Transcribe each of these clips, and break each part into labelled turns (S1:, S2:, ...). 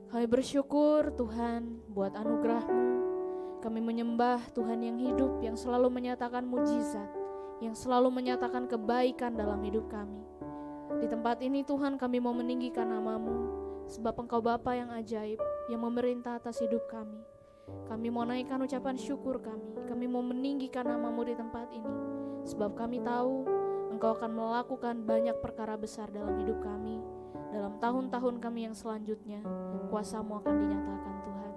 S1: Kami bersyukur Tuhan buat anugerah-Mu. Kami menyembah Tuhan yang hidup, yang selalu menyatakan mujizat, yang selalu menyatakan kebaikan dalam hidup kami. Di tempat ini Tuhan, kami mau meninggikan nama-Mu, sebab Engkau Bapa yang ajaib, yang memerintah atas hidup kami. Kami mau naikkan ucapan syukur kami mau meninggikan nama-Mu di tempat ini, sebab kami tahu Engkau akan melakukan banyak perkara besar dalam hidup kami. Dalam tahun-tahun kami yang selanjutnya, kuasa-Mu akan dinyatakan Tuhan.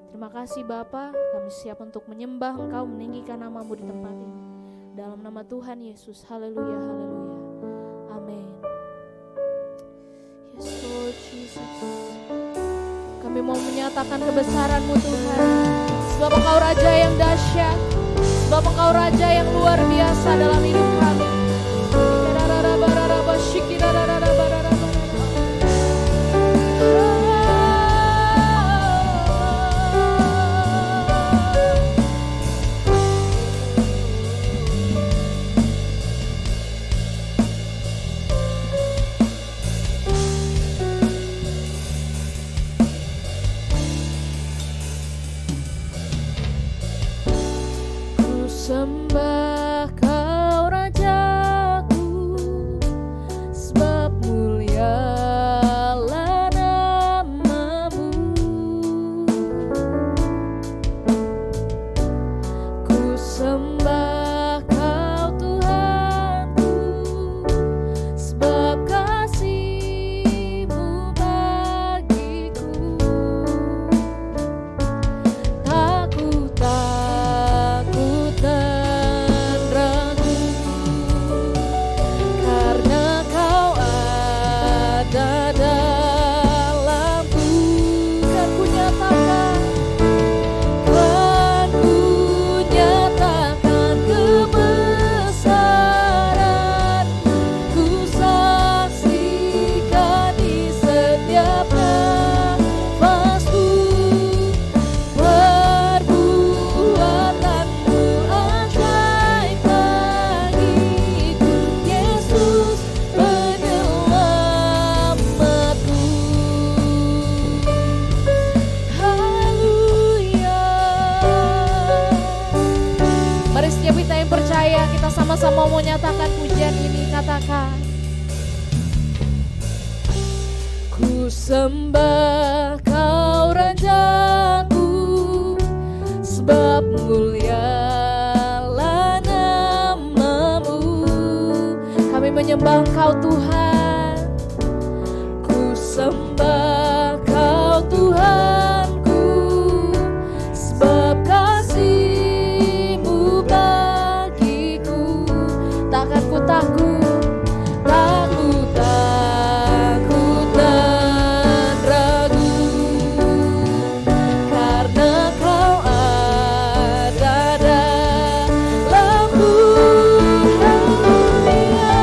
S1: Terima kasih Bapa, kami siap untuk menyembah Engkau, meninggikan nama-Mu di tempat ini. Dalam nama Tuhan Yesus, haleluya, haleluya, amin. Yes Lord Jesus, kami mau menyatakan kebesaran-Mu Tuhan, sebab Engkau Raja yang dahsyat, sebab Engkau Raja yang luar biasa dalam hidup kami. Sembah Kau Rajaku, sebab mulialah nama-Mu. Ku sembah Kau Tuhanku, sebab kasih-Mu bagiku. Takut dan ragu, karena Kau ada dalamku. Kan ku nyatakan kebesaran, ku saksikan di setiap nafasku. Perbuatan-Mu ajaib bagiku, Yesus penyelamatku. Haleluya. Mari setiap kita yang percaya, kita sama-sama mau nyatakan pujian ini. Katakan, ku sembah Kau Rajaku, sebab mulialah nama-Mu. Kami menyembah Engkau Tuhan. Ku sembah Kau Tuhanku, sebab kasih-Mu bagiku. Takkan ku takut dan ragu, karena Kau ada dalamku. Haleluya.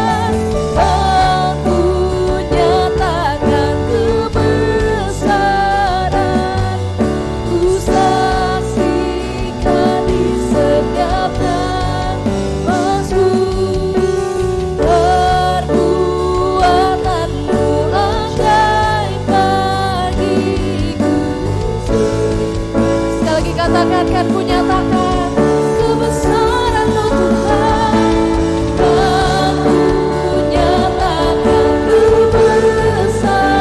S1: Aku nyatakan kebesaran, ku saksikan di setiap nafasku. Perbuatan-Mu ajaib bagiku. Sekali lagi katakan, kan ku nyatakan kebesaran-Mu Tuhan. Kan ku nyatakan kebesaran,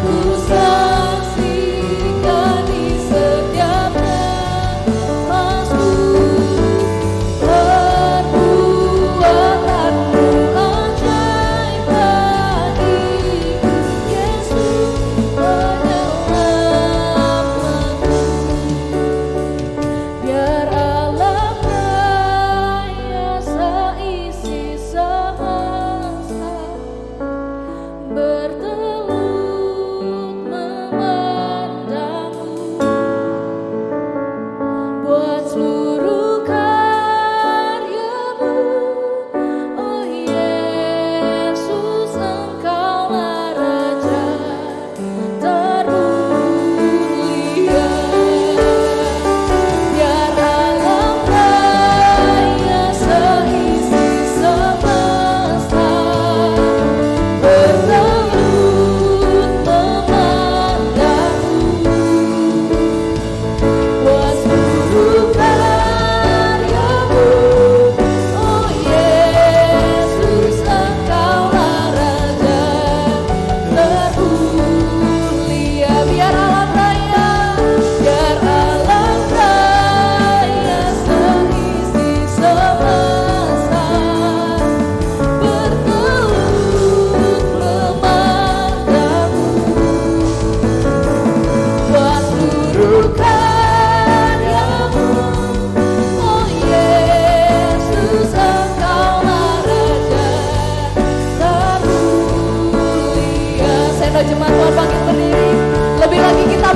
S1: ku saksikan di setiap nafasku. Perbuatan-Mu ajaib bagiku, Yesus penyelamatku.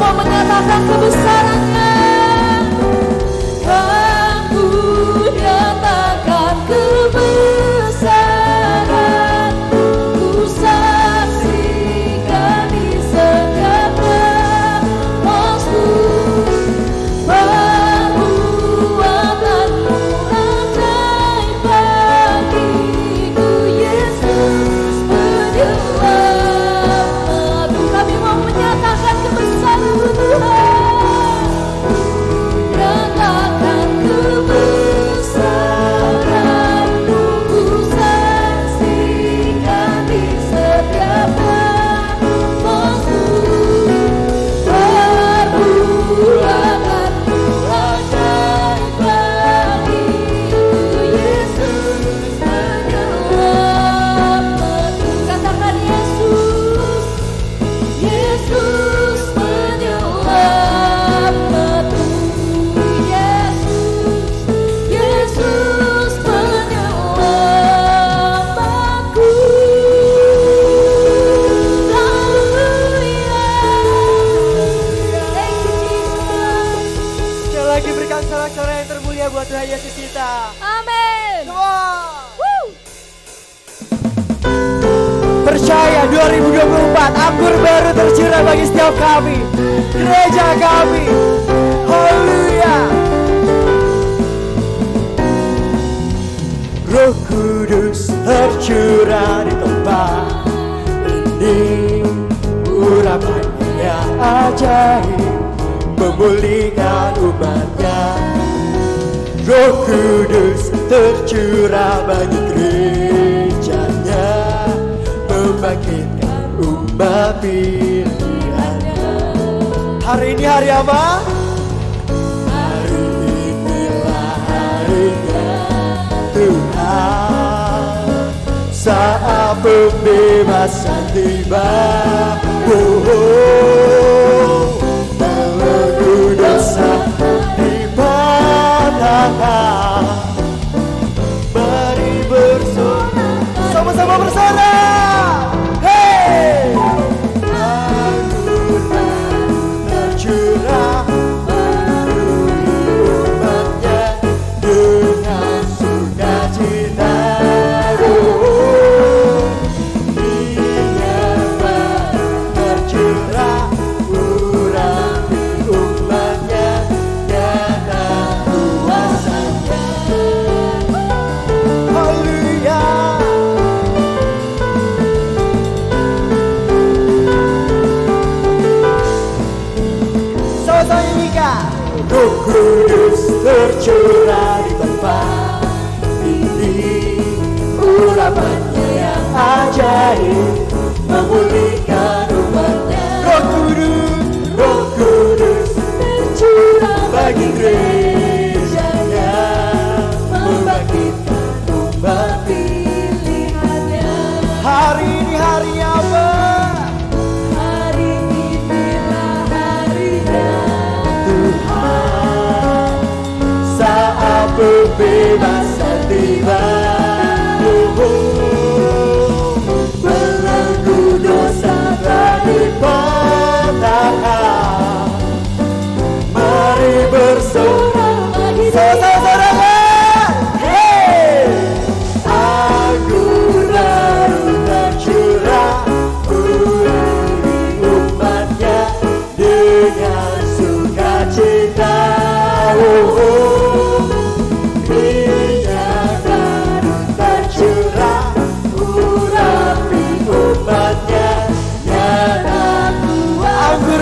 S1: mau menyatakan kebesaran-Nya. Aku nyatakan kebesaran, ku saksikan di setiap nafasku perbuatanmu ajaib bagiku, Yesus penyelamatku. Kami mau menyatakan kebesaran Tuhan, nyatakan kebesaran-Mu, ku saksikan di setiap nafasku perbuatanmu ajaib bagiku, Yesus penyelamatku. Katakan Yesus, Yesus penyelamatku, Yesus penyelamatku. Haleluya. Thank you Jesus.
S2: Sekali lagi berikan sorak-sorai yang termulia buat Tuhan Yesus kita.
S1: Amin. Woo.
S2: Percaya 2024 anggur baru tercurah bagi setiap kami, gereja kami. Haleluya. Roh Kudus tercurah di tempat ini, urapannya yang ajaib memulihkan umatnya. Roh Kudus tercurah bagi gerejanya, membangkitkan umat pilihannya. Hari ini hari apa? Hari inilah harinya Tuhan, saat pembebasan tiba. Belenggu dosa dipatahkan, mari bersorak, sama-sama bersorak. Hey! Anggur baru tercurah memenuhi umatnya dengan sukacita. Minyak baru tercurah urapi umatnya nyata kuasanya. Haleluya. Sama-sama nyanyikan. Roh Kudus tercurah di tempat ini, urapannya yang ajaib memulihkan umatnya. Roh Kudus tercurah bagi gerejanya, membangkitkan umat pilihannya. Hari ini hari apa? Hari inilah harinya Tuhan, saat pembebasan tiba. Belenggu dosa telah dipatahkan, mari bersorak sorak-sorangan. Hey! Anggur baru tercurah urapi umatnya dengan sukacita. Minyak baru tercurah urapi umatnya nyata kuat. Anggur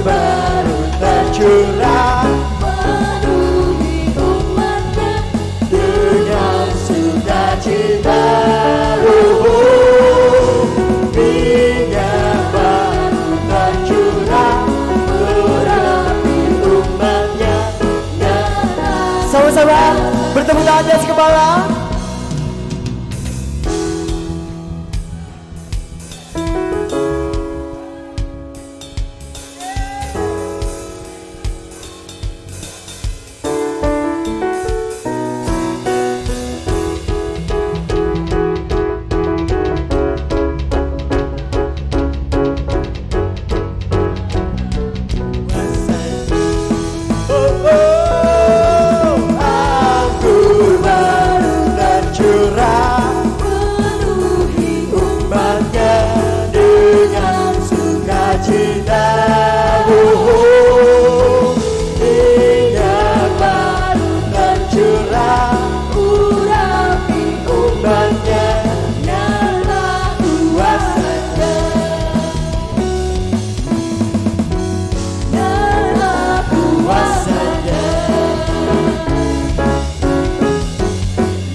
S2: baru tercurah memenuhi umatnya dengan sukacita. Minyak baru tercurah urapi umatnya nyata. Sama-sama bertepuk tangan di atas kepala. cintamu, minyak baru tercurah, urapi umatnya, nyata kuasanya, nyata kuasanya,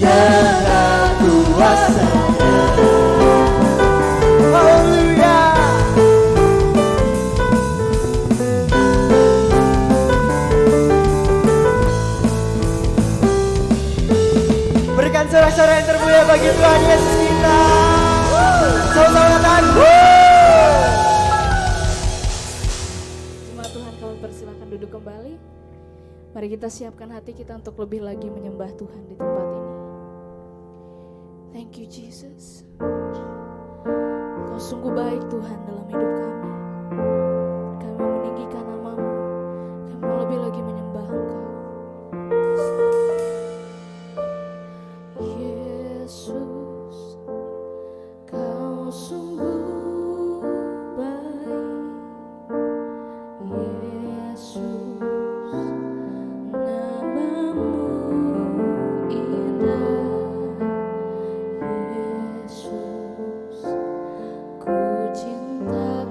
S2: nyata kuasanya. Haleluya. Berikan sorak-sorak yang termulia bagi Tuhan Yesus kita. Selamat datang.
S1: Jemaat Tuhan, kami persilakan duduk kembali. Mari kita siapkan hati kita untuk lebih lagi menyembah Tuhan di tempat ini. Thank you Jesus. Kau sungguh baik Tuhan dalam hidup kami. Kami meninggikan nama-Mu. Kami mau lebih lagi menyembah Engkau. Yesus, Kau sungguh baik. Yesus, nama-Mu indah. Yesus, ku cinta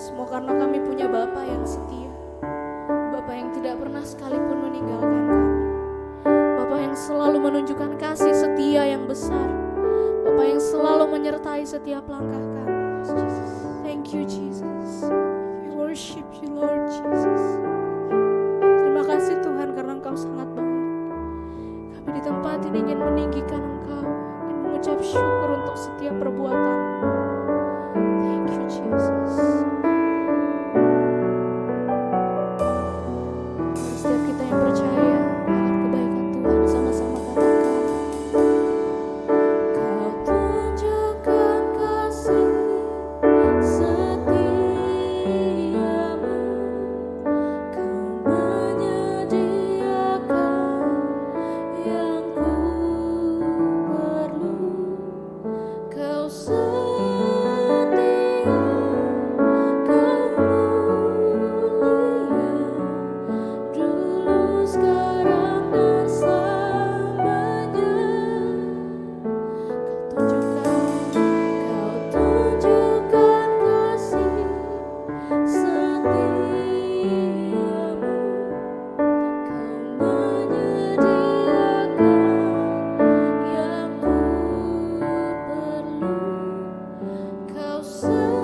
S1: Semua karena kami punya Bapa yang setia, Bapa yang tidak pernah sekalipun meninggalkan kami, Bapa yang selalu menunjukkan kasih setia yang besar, Bapa yang selalu menyertai setiap langkah kami. Thank you Jesus. We worship you Lord Jesus. Terima kasih Tuhan karena Engkau sangat baik. Kami di tempat ini ingin meninggikan Engkau dan mengucap syukur untuk setiap perbuatan. Thank you Jesus. Setiap kita yang percaya akan kebaikan Tuhan, sama-sama katakan. Kau tunjukkan kasih setiamu, Kau menyediakan yang ku perlu. Kau setia, Kau mulia, dulu sekarang dan selamanya. Kau tunjukkan kasih setiamu, Kau menyediakan yang ku perlu. Kau setia,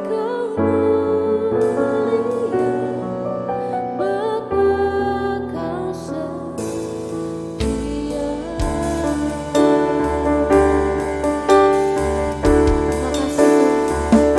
S1: Kau mulia, Bapa Kau setia. Terima kasih Tuhan.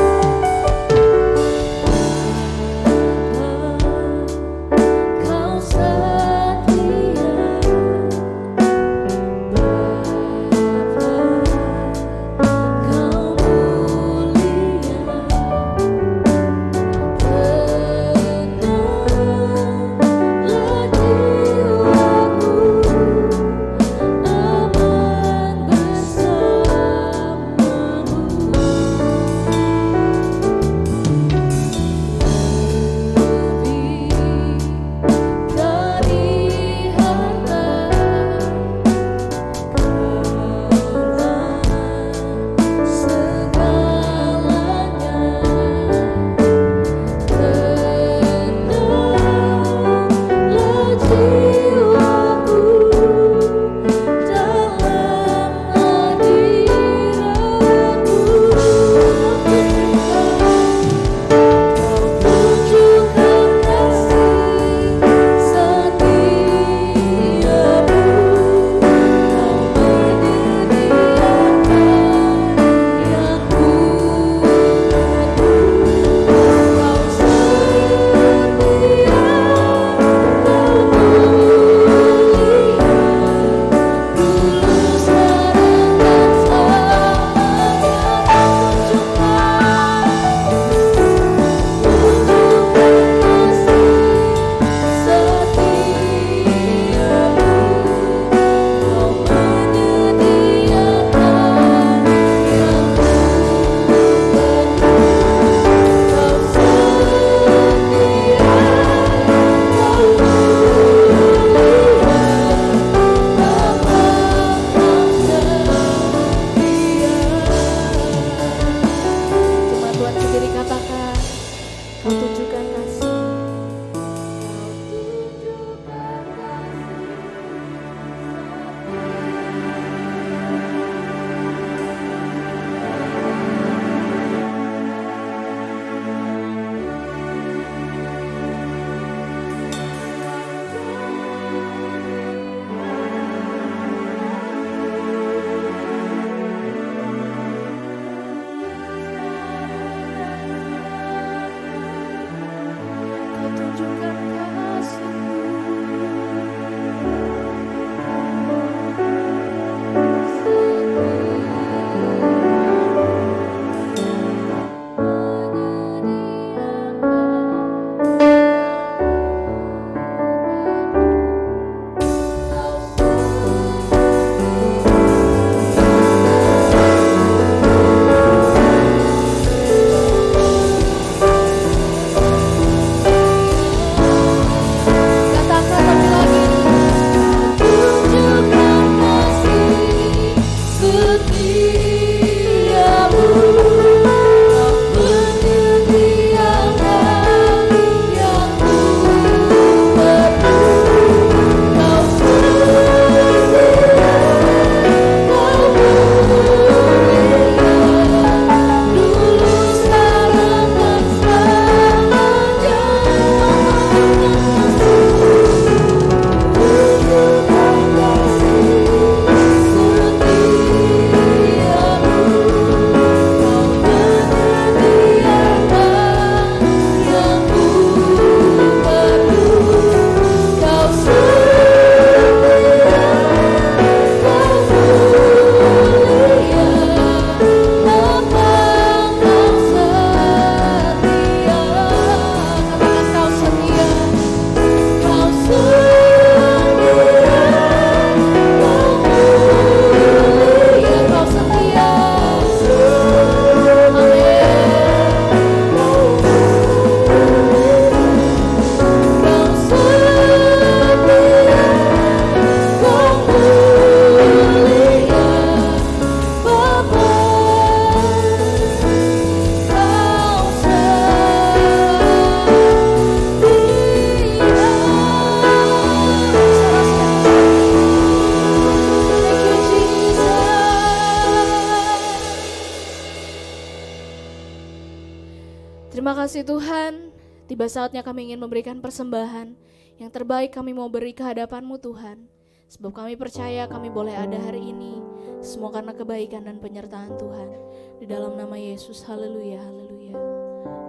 S1: Terima kasih Tuhan, tiba saatnya kami ingin memberikan persembahan. Yang terbaik kami mau beri ke hadapan-Mu Tuhan. Sebab kami percaya kami boleh ada hari ini, semua karena kebaikan dan penyertaan Tuhan. Di dalam nama Yesus, haleluya, haleluya.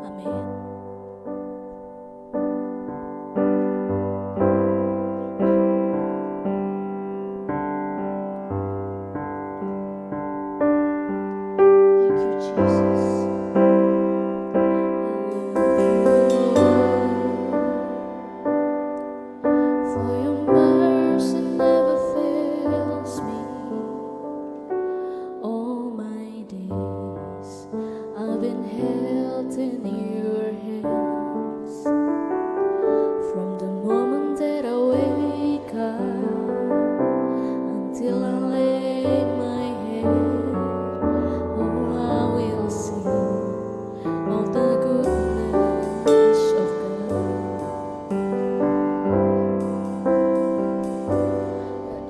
S1: Amin. Thank you, Jesus. For your mercy never fails me. All my days I've been held in your hands. From the moment that I wake up until I lay my head, oh, I will sing of the goodness of God.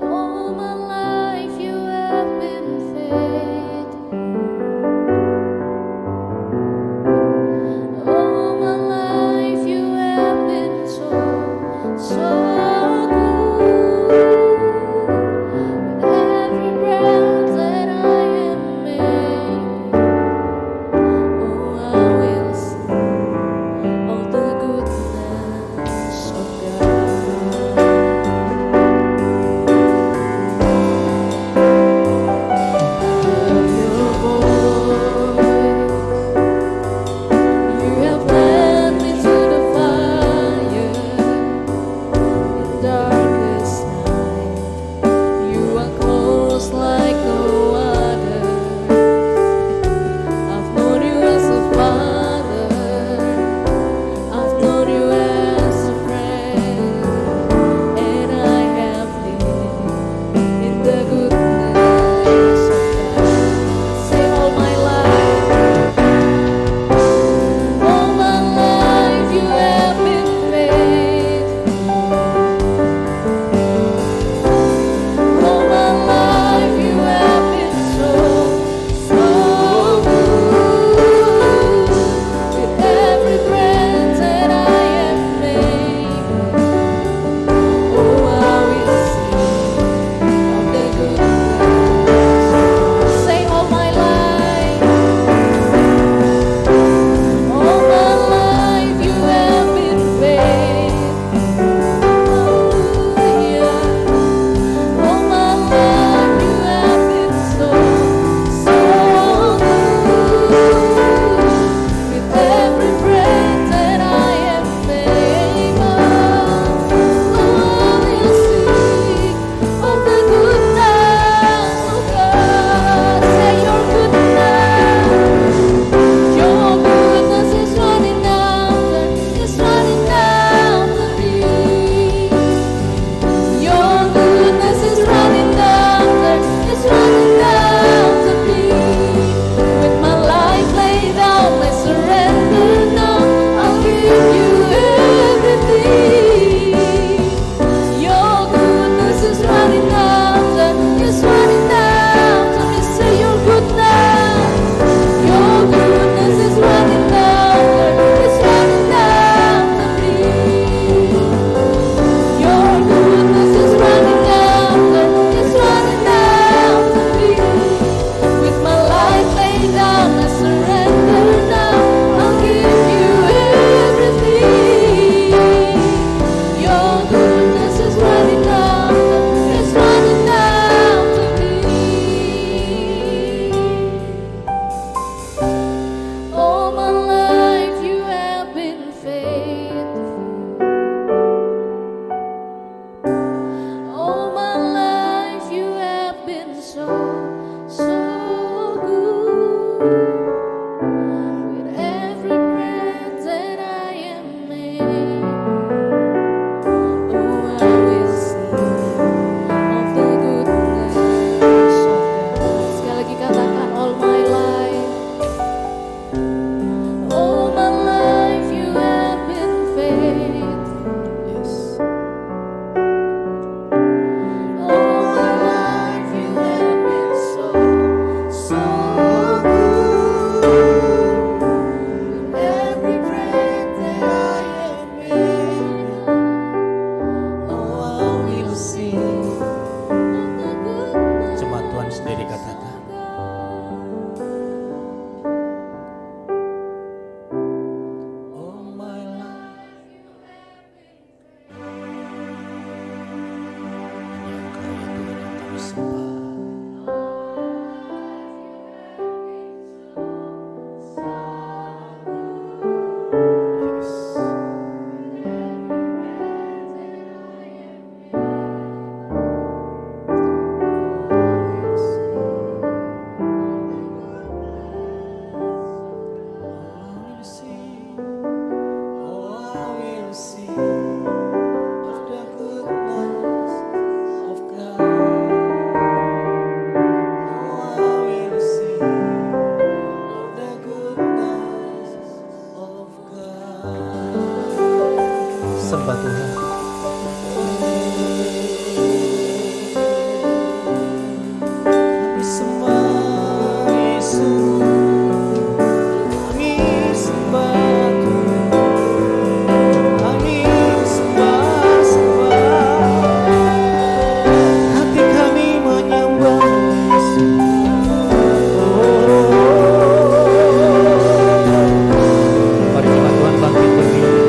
S1: And all my life you have been faithful.
S2: sembah Tuhan. Kami sembah Yesus, kami sembah Tuhan, kami sembah hati kami menyembah Yesus. Mari jemaat Tuhan bangkit berdiri,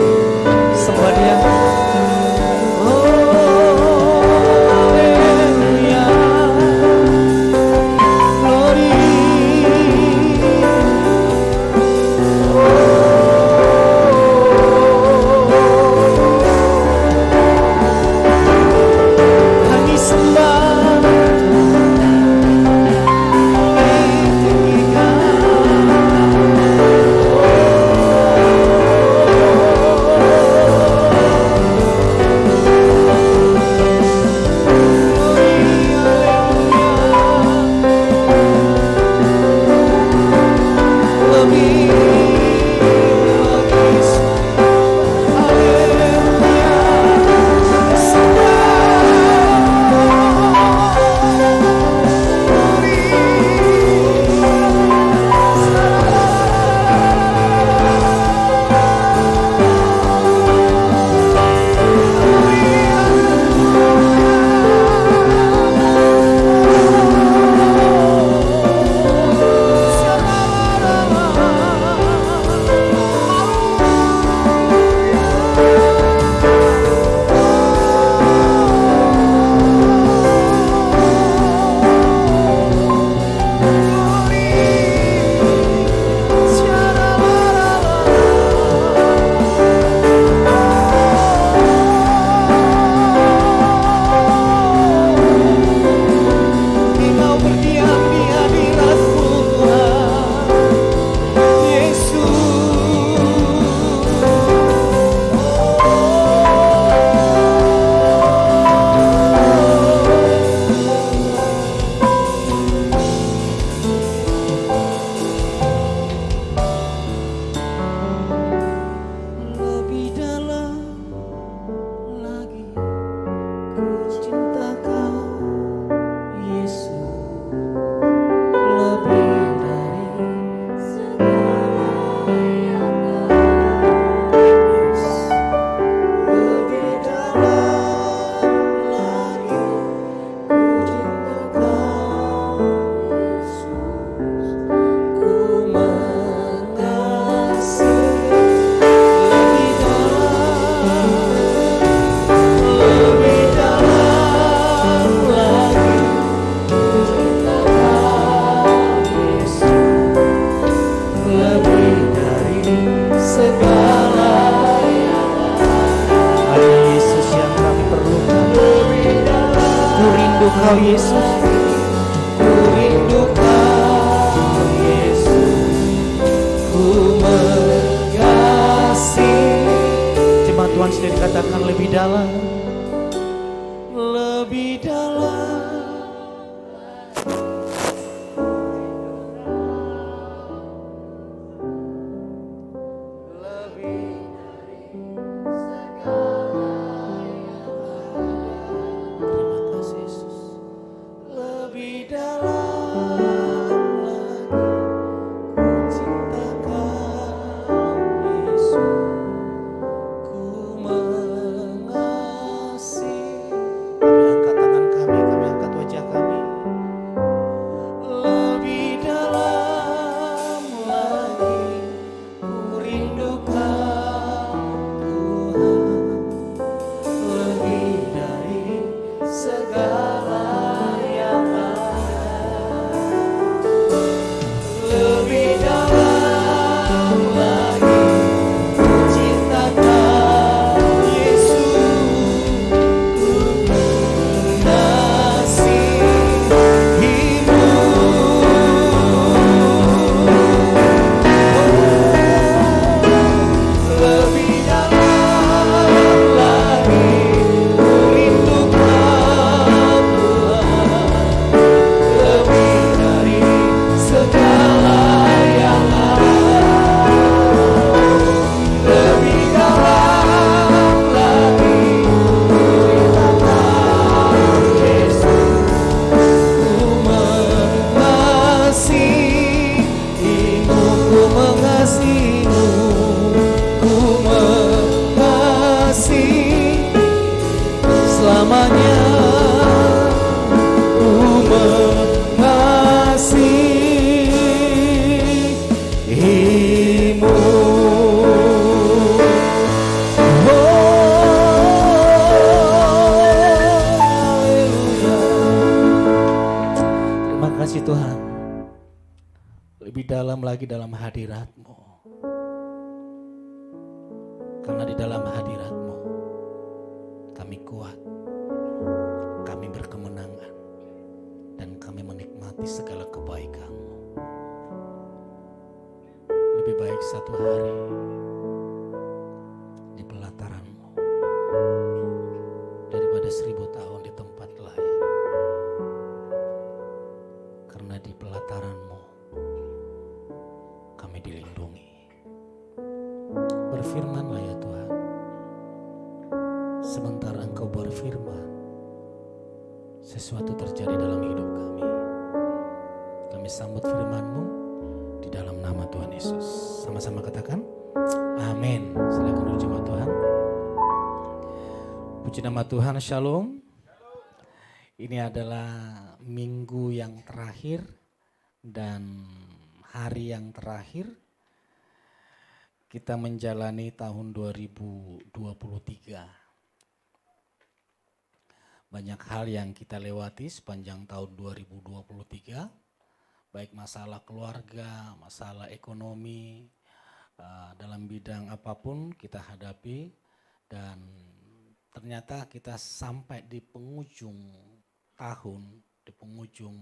S2: sembah Dia. Haleluya, glory. Kami sembah, Engkau berdiam di hadirat-Mu Tuhan Yesus. Lebih dalam lagi ku cinta Kau Yesus, lebih dari segala yang Yes. Lebih dalam lagi ku cinta Kau Yesus, ku mengasihi lebih dalam lagi cinta Kau Yesus, lebih dari segala yang hanya Yesus yang kami perlukan. Ku rindu Kau Yesus, ku rindu Kau Yesus, ku mengasihi. Jemaat Tuhan sendiri katakan lebih dalam, lebih dalam. Terima kasih Yesus. Lebih dalam lagi ku cinta Kau Yesus, ku mengasihi
S3: dalam hadirat-Mu. Karena di dalam hadirat-Mu kami kuat, kami berkemenangan, dan kami menikmati segala kebaikan-Mu. Lebih baik satu hari di pelataran-Mu daripada 1000 tahun di tempat lain. Karena di pelataran-Mu kami dilindungi. Berfirmanlah ya Tuhan. Sementara Engkau berfirman, sesuatu terjadi dalam hidup kami. Kami sambut firman-Mu di dalam nama Tuhan Yesus. Sama-sama katakan, amin. Silakan jemaat Tuhan. Puji nama Tuhan, shalom. Ini adalah minggu yang terakhir dan hari yang terakhir kita menjalani tahun 2023. Banyak hal yang kita lewati sepanjang tahun 2023, baik masalah keluarga, masalah ekonomi, dalam bidang apapun kita hadapi, dan ternyata kita sampai di penghujung tahun, di penghujung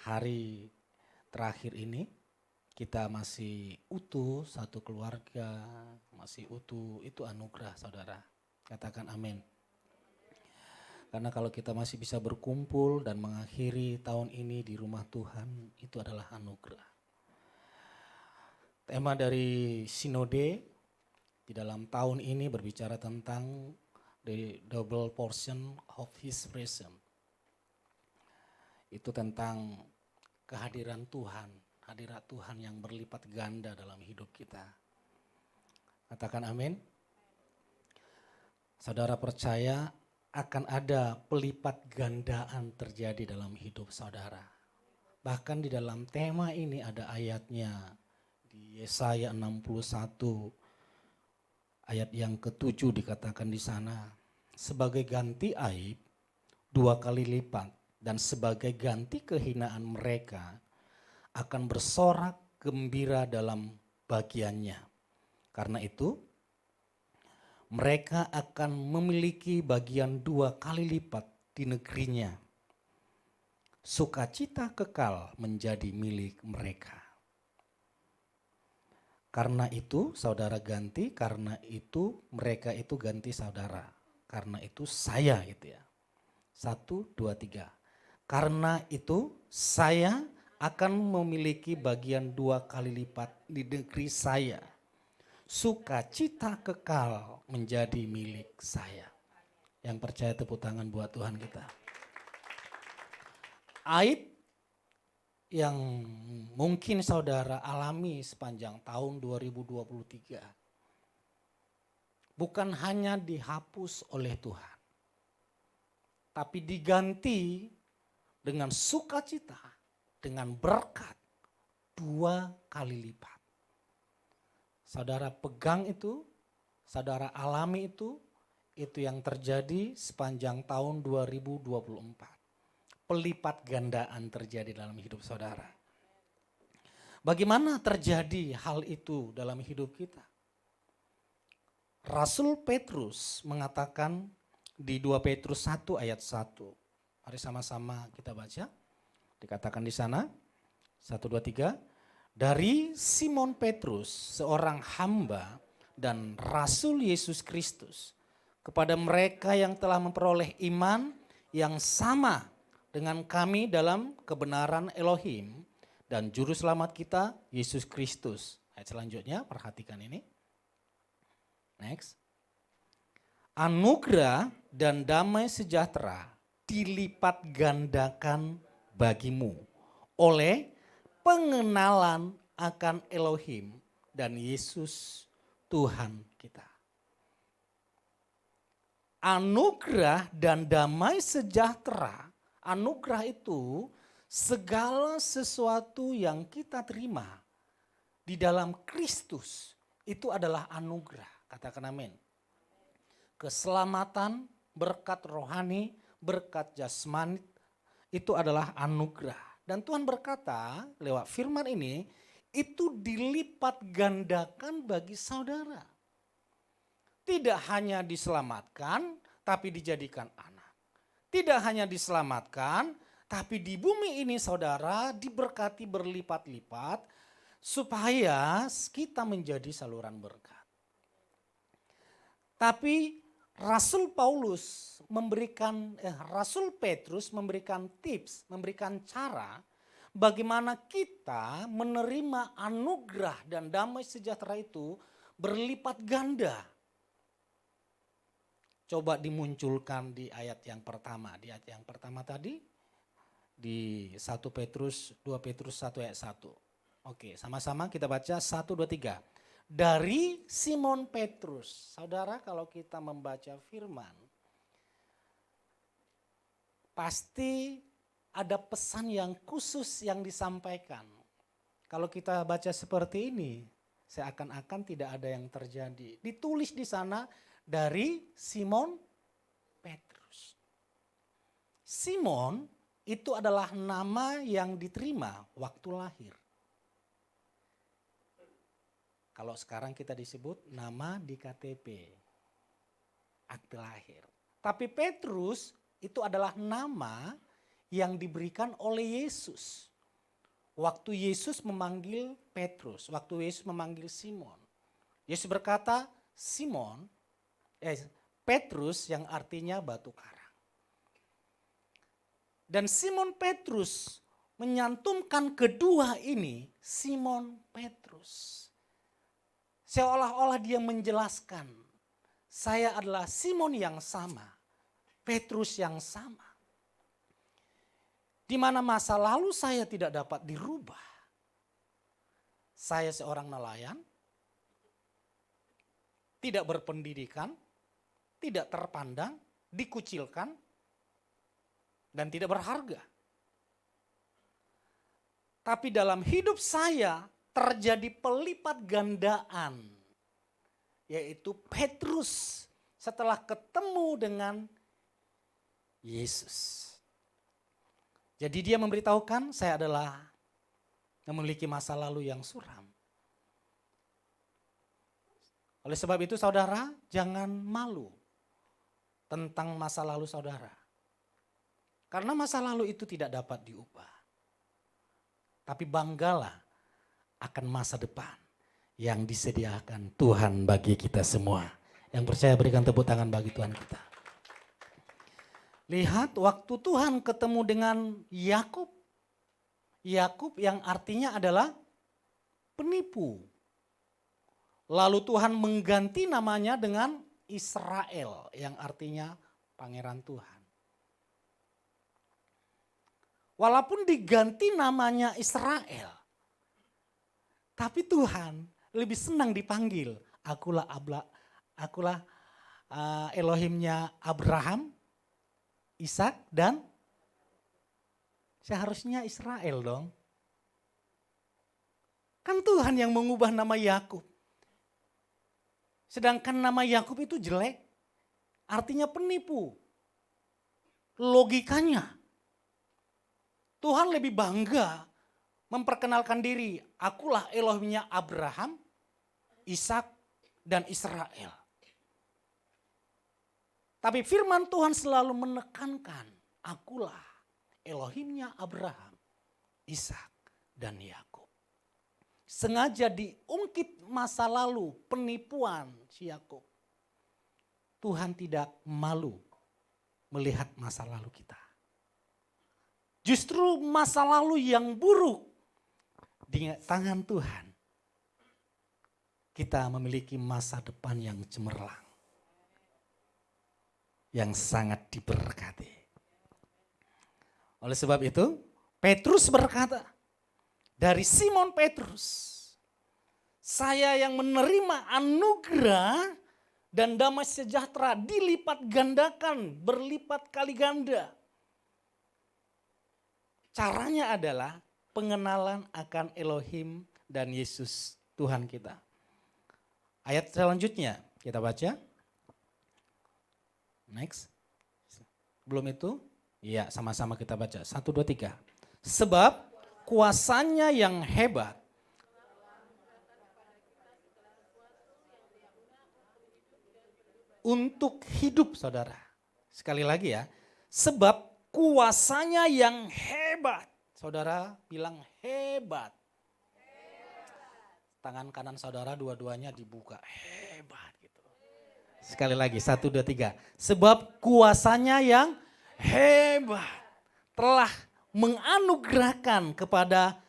S3: hari terakhir ini, kita masih utuh, satu keluarga masih utuh. Itu anugerah, saudara. Katakan amin. Karena kalau kita masih bisa berkumpul dan mengakhiri tahun ini di rumah Tuhan, itu adalah anugerah. Tema dari Sinode di dalam tahun ini berbicara tentang the double portion of His presence. Itu tentang kehadiran Tuhan, hadirat Tuhan yang berlipat ganda dalam hidup kita. Katakan amin. Saudara percaya akan ada pelipat gandaan terjadi dalam hidup saudara. Bahkan di dalam tema ini ada ayatnya di Yesaya 61 ayat yang ke-7 dikatakan di sana, sebagai ganti aib 2 kali lipat dan sebagai ganti kehinaan mereka akan bersorak gembira dalam bagiannya. Karena itu mereka akan memiliki bagian 2 kali lipat di negerinya. Sukacita kekal menjadi milik mereka. Karena itu saudara ganti, karena itu mereka itu ganti saudara. Karena itu saya gitu ya. 1, 2, 3. Karena itu saya akan memiliki bagian 2 kali lipat di negeri saya. Sukacita kekal menjadi milik saya. Yang percaya tepuk tangan buat Tuhan kita. Aib yang mungkin saudara alami sepanjang tahun 2023 bukan hanya dihapus oleh Tuhan, tapi diganti dengan sukacita, dengan berkat 2 kali lipat. Saudara pegang itu, saudara alami itu yang terjadi sepanjang tahun 2024. Pelipat gandaan terjadi dalam hidup saudara. Bagaimana terjadi hal itu dalam hidup kita? Rasul Petrus mengatakan di 2 Petrus 1 ayat 1. Mari sama-sama kita baca. Dikatakan di sana, 1, 2, 3. Dari Simon Petrus, seorang hamba dan Rasul Yesus Kristus, kepada mereka yang telah memperoleh iman yang sama dengan kami dalam kebenaran Elohim dan Juru Selamat kita, Yesus Kristus. Ayat selanjutnya, perhatikan ini. Next. Anugerah dan damai sejahtera dilipat gandakan bagimu oleh pengenalan akan Elohim dan Yesus Tuhan kita. Anugerah dan damai sejahtera, anugerah itu segala sesuatu yang kita terima di dalam Kristus itu adalah anugerah. Katakan amin. Keselamatan, berkat rohani, berkat jasmani itu adalah anugerah. Dan Tuhan berkata lewat firman ini itu dilipat gandakan bagi saudara. Tidak hanya diselamatkan, tapi dijadikan anak. Tidak hanya diselamatkan, tapi di bumi ini saudara diberkati berlipat-lipat supaya kita menjadi saluran berkat. Tapi Rasul Petrus memberikan tips, memberikan cara bagaimana kita menerima anugerah dan damai sejahtera itu berlipat ganda. Coba dimunculkan di ayat yang pertama. Di ayat yang pertama tadi di 1 Petrus, 2 Petrus 1 ayat 1. Oke, sama-sama kita baca 1, 2, 3. Dari Simon Petrus. Saudara, kalau kita membaca firman, pasti ada pesan yang khusus yang disampaikan. Kalau kita baca seperti ini, seakan-akan tidak ada yang terjadi. Ditulis di sana dari Simon Petrus. Simon itu adalah nama yang diterima waktu lahir. Kalau sekarang kita disebut nama di KTP, akte lahir. Tapi Petrus itu adalah nama yang diberikan oleh Yesus. Waktu Yesus memanggil Petrus, waktu Yesus memanggil Simon. Yesus berkata, Petrus yang artinya batu karang. Dan Simon Petrus menyantumkan kedua ini, Simon Petrus. Seolah-olah dia menjelaskan, saya adalah Simon yang sama, Petrus yang sama. Di mana masa lalu saya tidak dapat dirubah. Saya seorang nelayan, tidak berpendidikan, tidak terpandang, dikucilkan, dan tidak berharga. Tapi dalam hidup saya terjadi pelipat gandaan, yaitu Petrus setelah ketemu dengan Yesus. Jadi dia memberitahukan, saya adalah memiliki masa lalu yang suram. Oleh sebab itu saudara, jangan malu tentang masa lalu saudara. Karena masa lalu itu tidak dapat diubah. Tapi banggalah akan masa depan yang disediakan Tuhan bagi kita semua. Yang percaya berikan tepuk tangan bagi Tuhan kita. Lihat waktu Tuhan ketemu dengan Yakub. Yakub yang artinya adalah penipu. Lalu Tuhan mengganti namanya dengan Israel yang artinya pangeran Tuhan. Walaupun diganti namanya Israel, tapi Tuhan lebih senang dipanggil, akulah Elohimnya Abraham, Ishak dan seharusnya Israel dong. Kan Tuhan yang mengubah nama Yakub. Sedangkan nama Yakub itu jelek, artinya penipu. Logikanya, Tuhan lebih bangga memperkenalkan diri, akulah Elohimnya Abraham, Ishak, dan Israel. Tapi firman Tuhan selalu menekankan, akulah Elohimnya Abraham, Ishak, dan Yakub. Sengaja diungkit masa lalu penipuan si Yakub. Tuhan tidak malu melihat masa lalu kita. Justru masa lalu yang buruk di tangan Tuhan, kita memiliki masa depan yang cemerlang, yang sangat diberkati. Oleh sebab itu, Petrus berkata, dari Simon Petrus, saya yang menerima anugerah dan damai sejahtera dilipat gandakan, berlipat kali ganda. Caranya adalah pengenalan akan Elohim dan Yesus Tuhan kita. Ayat selanjutnya kita baca. Next. Belum itu? Iya, sama-sama kita baca. 1, 2, 3. Sebab kuasanya yang hebat untuk hidup saudara. Sekali lagi ya, sebab kuasanya yang hebat. Saudara bilang hebat. Tangan kanan saudara dua-duanya dibuka, hebat gitu. Sekali lagi, 1, 2, 3. Sebab kuasanya yang hebat telah menganugerahkan kepada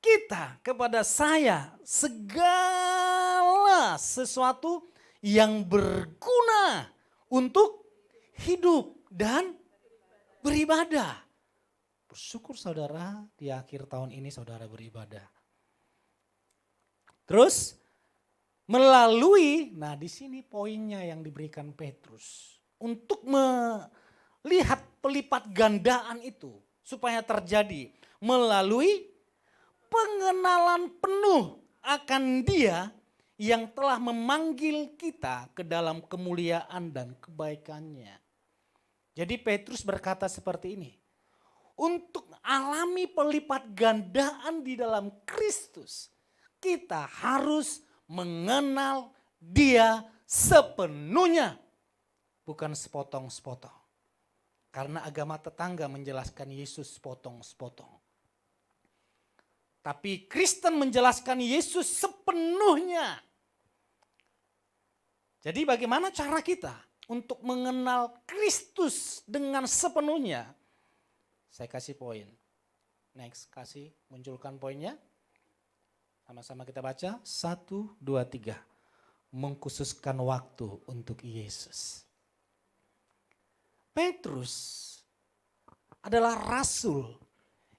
S3: kita, kepada saya, segala sesuatu yang berguna untuk hidup dan beribadah. Bersyukur saudara, di akhir tahun ini saudara beribadah. Terus melalui, nah di sini poinnya yang diberikan Petrus. Untuk melihat pelipat gandaan itu supaya terjadi melalui pengenalan penuh akan Dia yang telah memanggil kita ke dalam kemuliaan dan kebaikannya. Jadi Petrus berkata seperti ini, untuk alami pelipat gandaan di dalam Kristus, kita harus mengenal Dia sepenuhnya, bukan sepotong-sepotong. Karena agama tetangga menjelaskan Yesus sepotong-sepotong. Tapi Kristen menjelaskan Yesus sepenuhnya. Jadi bagaimana cara kita untuk mengenal Kristus dengan sepenuhnya? Saya kasih poin. Next, kasih munculkan poinnya. Sama-sama kita baca. 1, 2, 3. Mengkhususkan waktu untuk Yesus. Petrus adalah rasul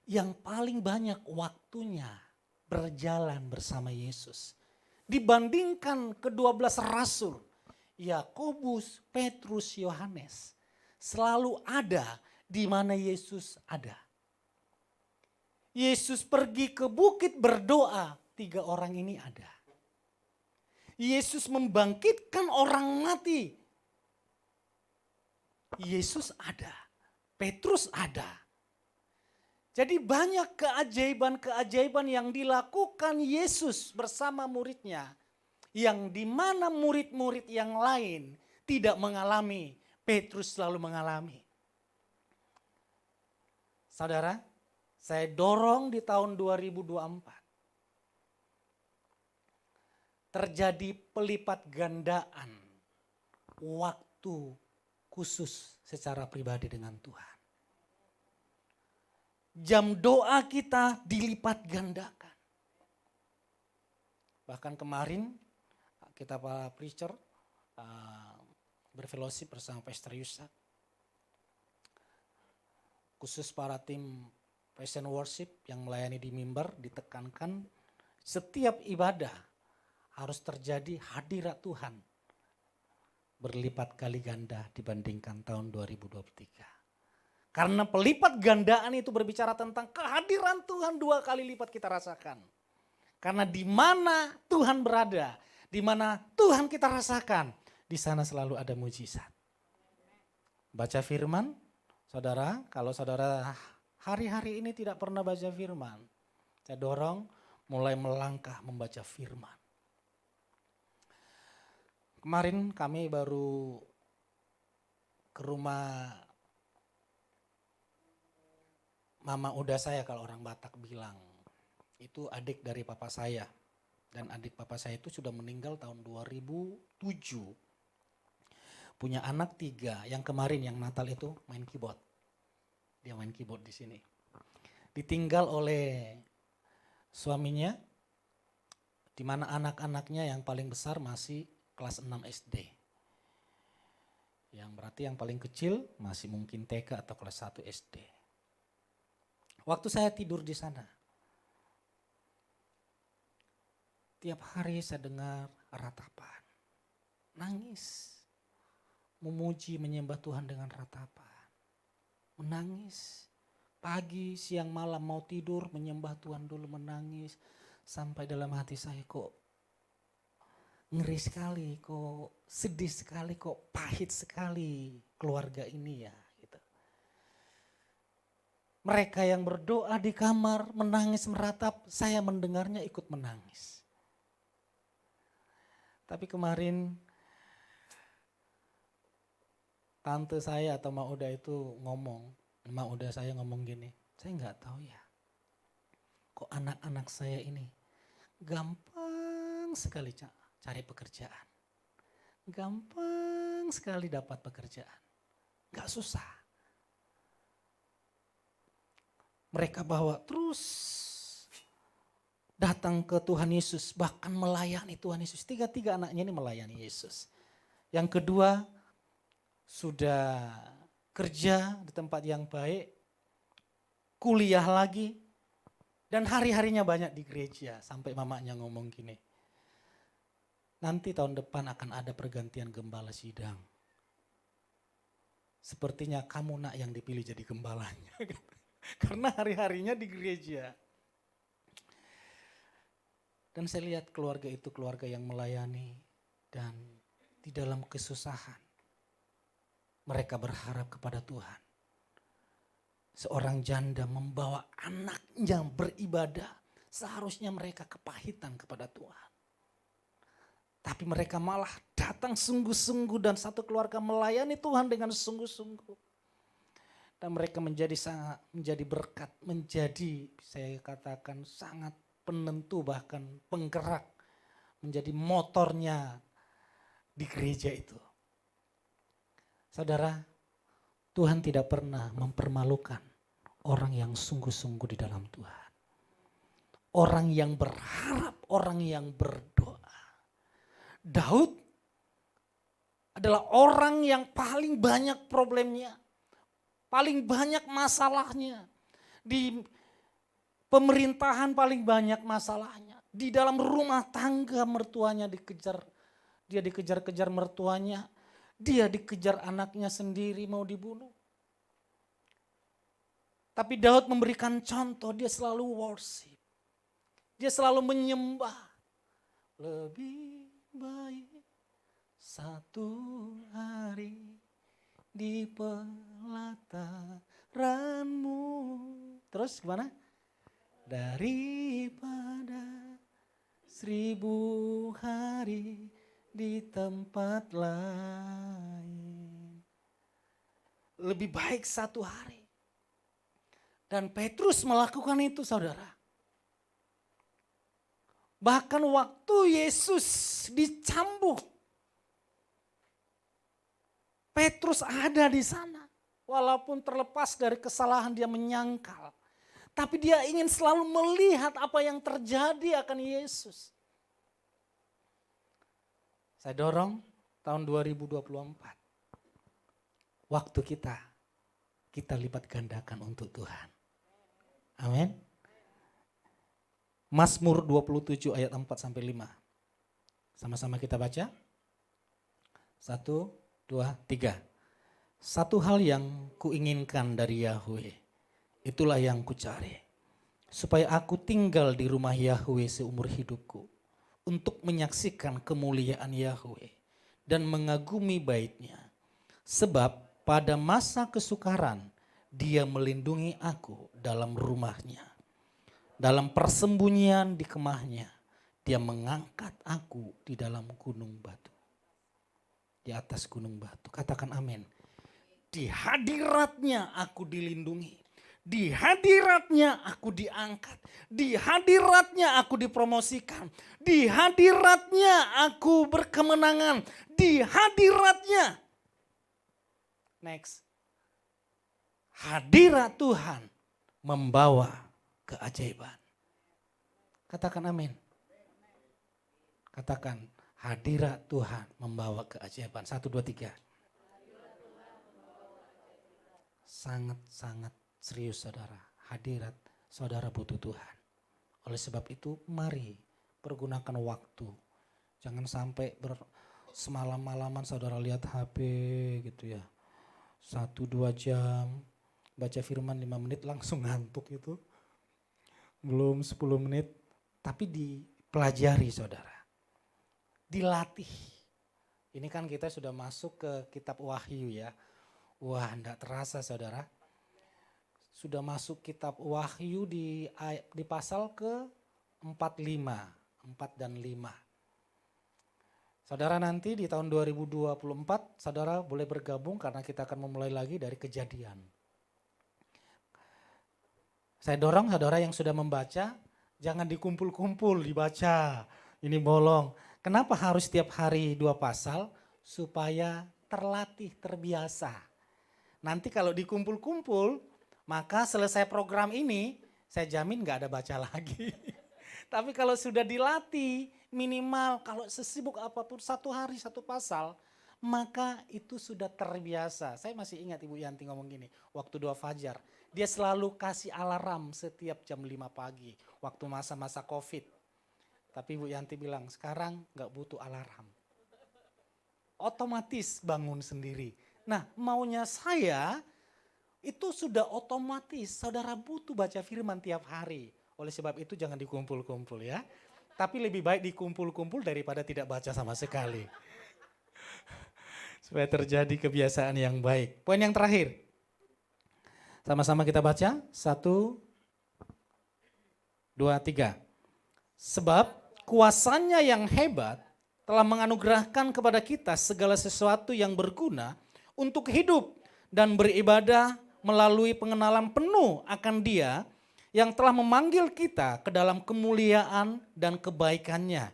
S3: yang paling banyak waktunya berjalan bersama Yesus. Dibandingkan ke-12 rasul, Yakobus, Petrus, Yohanes selalu ada di mana Yesus ada. Yesus pergi ke bukit berdoa, 3 orang ini ada. Yesus membangkitkan orang mati, Yesus ada, Petrus ada. Jadi banyak keajaiban-keajaiban yang dilakukan Yesus bersama muridnya. Yang dimana murid-murid yang lain tidak mengalami, Petrus selalu mengalami. Saudara, saya dorong di tahun 2024. Terjadi pelipat gandaan waktu khusus secara pribadi dengan Tuhan. Jam doa kita dilipat gandakan. Bahkan kemarin kita para preacher berfellowship bersama Pastor Yusak. Khusus para tim Passion Worship yang melayani di mimbar ditekankan setiap ibadah harus terjadi hadirat Tuhan berlipat kali ganda dibandingkan tahun 2023. Karena pelipat gandaan itu berbicara tentang kehadiran Tuhan 2 kali lipat kita rasakan. Karena di mana Tuhan berada, di mana Tuhan kita rasakan, di sana selalu ada mujizat. Baca firman, saudara, kalau saudara hari-hari ini tidak pernah baca firman, saya dorong mulai melangkah membaca firman. Kemarin kami baru ke rumah Mama Uda saya, kalau orang Batak bilang. Itu adik dari papa saya. Dan adik papa saya itu sudah meninggal tahun 2007. Punya anak 3, yang kemarin yang Natal itu main keyboard. Dia main keyboard di sini. Ditinggal oleh suaminya, di mana anak-anaknya yang paling besar masih kelas 6 SD. Yang berarti yang paling kecil masih mungkin TK atau kelas 1 SD. Waktu saya tidur di sana, tiap hari saya dengar ratapan, nangis, memuji, menyembah Tuhan dengan ratapan, menangis, pagi, siang, malam mau tidur, menyembah Tuhan dulu, menangis, sampai dalam hati saya kok ngeri sekali, kok sedih sekali, kok pahit sekali keluarga ini ya. Mereka yang berdoa di kamar, menangis meratap, saya mendengarnya ikut menangis. Tapi kemarin tante saya atau Mauda itu ngomong, Mauda saya ngomong gini, saya nggak tahu ya, kok anak-anak saya ini gampang sekali cari pekerjaan. Gampang sekali dapat pekerjaan. Gak susah. Mereka bawa terus datang ke Tuhan Yesus. Bahkan melayani Tuhan Yesus. Tiga anaknya ini melayani Yesus. Yang kedua sudah kerja di tempat yang baik. Kuliah lagi. Dan hari-harinya banyak di gereja. Sampai mamanya ngomong gini. Nanti tahun depan akan ada pergantian gembala sidang. Sepertinya kamu nak yang dipilih jadi gembalanya. Karena hari-harinya di gereja. Dan saya lihat keluarga itu keluarga yang melayani. Dan di dalam kesusahan. Mereka berharap kepada Tuhan. Seorang janda membawa anaknya beribadah. Seharusnya mereka kepahitan kepada Tuhan. Tapi mereka malah datang sungguh-sungguh dan satu keluarga melayani Tuhan dengan sungguh-sungguh. Dan mereka menjadi berkat, menjadi saya katakan sangat penentu bahkan penggerak. Menjadi motornya di gereja itu. Saudara, Tuhan tidak pernah mempermalukan orang yang sungguh-sungguh di dalam Tuhan. Orang yang berharap, orang yang berdoa. Daud adalah orang yang paling banyak problemnya, paling banyak masalahnya. Di pemerintahan paling banyak masalahnya. Di dalam rumah tangga mertuanya dikejar, dia dikejar-kejar mertuanya, dia dikejar anaknya sendiri mau dibunuh. Tapi Daud memberikan contoh, dia selalu worship, dia selalu menyembah. Lebih baik satu hari di pelataranmu. Terus gimana? Daripada 1000 hari di tempat lain. Lebih baik satu hari. Dan Petrus melakukan itu, saudara. Bahkan waktu Yesus dicambuk, Petrus ada di sana. Walaupun terlepas dari kesalahan dia menyangkal. Tapi dia ingin selalu melihat apa yang terjadi akan Yesus. Saya dorong tahun 2024. Waktu kita lipat gandakan untuk Tuhan. Amin. Mazmur 27 ayat 4 sampai 5. Sama-sama kita baca. 1, 2, 3. Satu hal yang kuinginkan dari Yahweh, itulah yang kucari. Supaya aku tinggal di rumah Yahweh seumur hidupku. Untuk menyaksikan kemuliaan Yahweh dan mengagumi bait-Nya. Sebab pada masa kesukaran Dia melindungi aku dalam rumah-Nya. Dalam persembunyian di kemahnya, dia mengangkat aku di dalam gunung batu. Di atas gunung batu. Katakan amin. Di hadiratnya aku dilindungi. Di hadiratnya aku diangkat. Di hadiratnya aku dipromosikan. Di hadiratnya aku berkemenangan. Di hadiratnya. Next. Hadirat Tuhan membawa keajaiban. Katakan amin. Katakan hadirat Tuhan membawa keajaiban. 1, 2, 3. Sangat-sangat serius saudara. Hadirat saudara butuh Tuhan. Oleh sebab itu mari pergunakan waktu. Jangan sampai semalam-malaman saudara lihat HP gitu ya. 1-2 jam. Baca firman 5 menit langsung ngantuk itu. Belum 10 menit, tapi dipelajari saudara. Dilatih. Ini kan kita sudah masuk ke kitab Wahyu ya. Wah, enggak terasa saudara. Sudah masuk kitab Wahyu di pasal ke 45, 4 dan 5. Saudara nanti di tahun 2024, saudara boleh bergabung karena kita akan memulai lagi dari Kejadian. Saya dorong saudara yang sudah membaca, jangan dikumpul-kumpul dibaca, ini bolong. Kenapa harus setiap hari 2 pasal? Supaya terlatih, terbiasa. Nanti kalau dikumpul-kumpul, maka selesai program ini, saya jamin gak ada baca lagi. Tapi kalau sudah dilatih, minimal kalau sesibuk apapun 1 hari 1 pasal, maka itu sudah terbiasa. Saya masih ingat Ibu Yanti ngomong gini, waktu 2 fajar, dia selalu kasih alarm setiap jam 5 pagi, waktu masa-masa COVID. Tapi Ibu Yanti bilang, sekarang gak butuh alarm. Otomatis bangun sendiri. Nah, maunya saya, itu sudah otomatis, saudara butuh baca firman tiap hari. Oleh sebab itu jangan dikumpul-kumpul ya. Tapi lebih baik dikumpul-kumpul daripada tidak baca sama sekali. Supaya terjadi kebiasaan yang baik. Poin yang terakhir. Sama-sama kita baca. 1, 2, 3. Sebab kuasanya yang hebat telah menganugerahkan kepada kita segala sesuatu yang berguna untuk hidup dan beribadah melalui pengenalan penuh akan Dia yang telah memanggil kita ke dalam kemuliaan dan kebaikannya.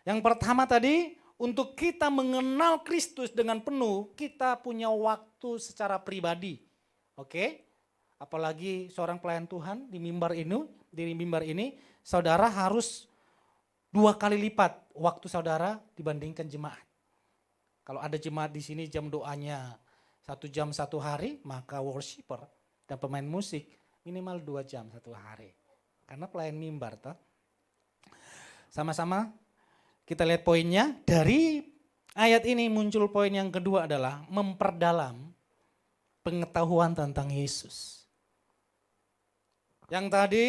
S3: Yang pertama tadi, untuk kita mengenal Kristus dengan penuh, kita punya waktu secara pribadi. Oke? Apalagi seorang pelayan Tuhan di mimbar ini, saudara harus 2 kali lipat waktu saudara dibandingkan jemaat. Kalau ada jemaat di sini jam doanya 1 jam 1 hari, maka worshiper dan pemain musik minimal 2 jam 1 hari. Karena pelayan mimbar toh. Sama-sama kita lihat poinnya. Dari ayat ini muncul poin yang kedua adalah memperdalam pengetahuan tentang Yesus. Yang tadi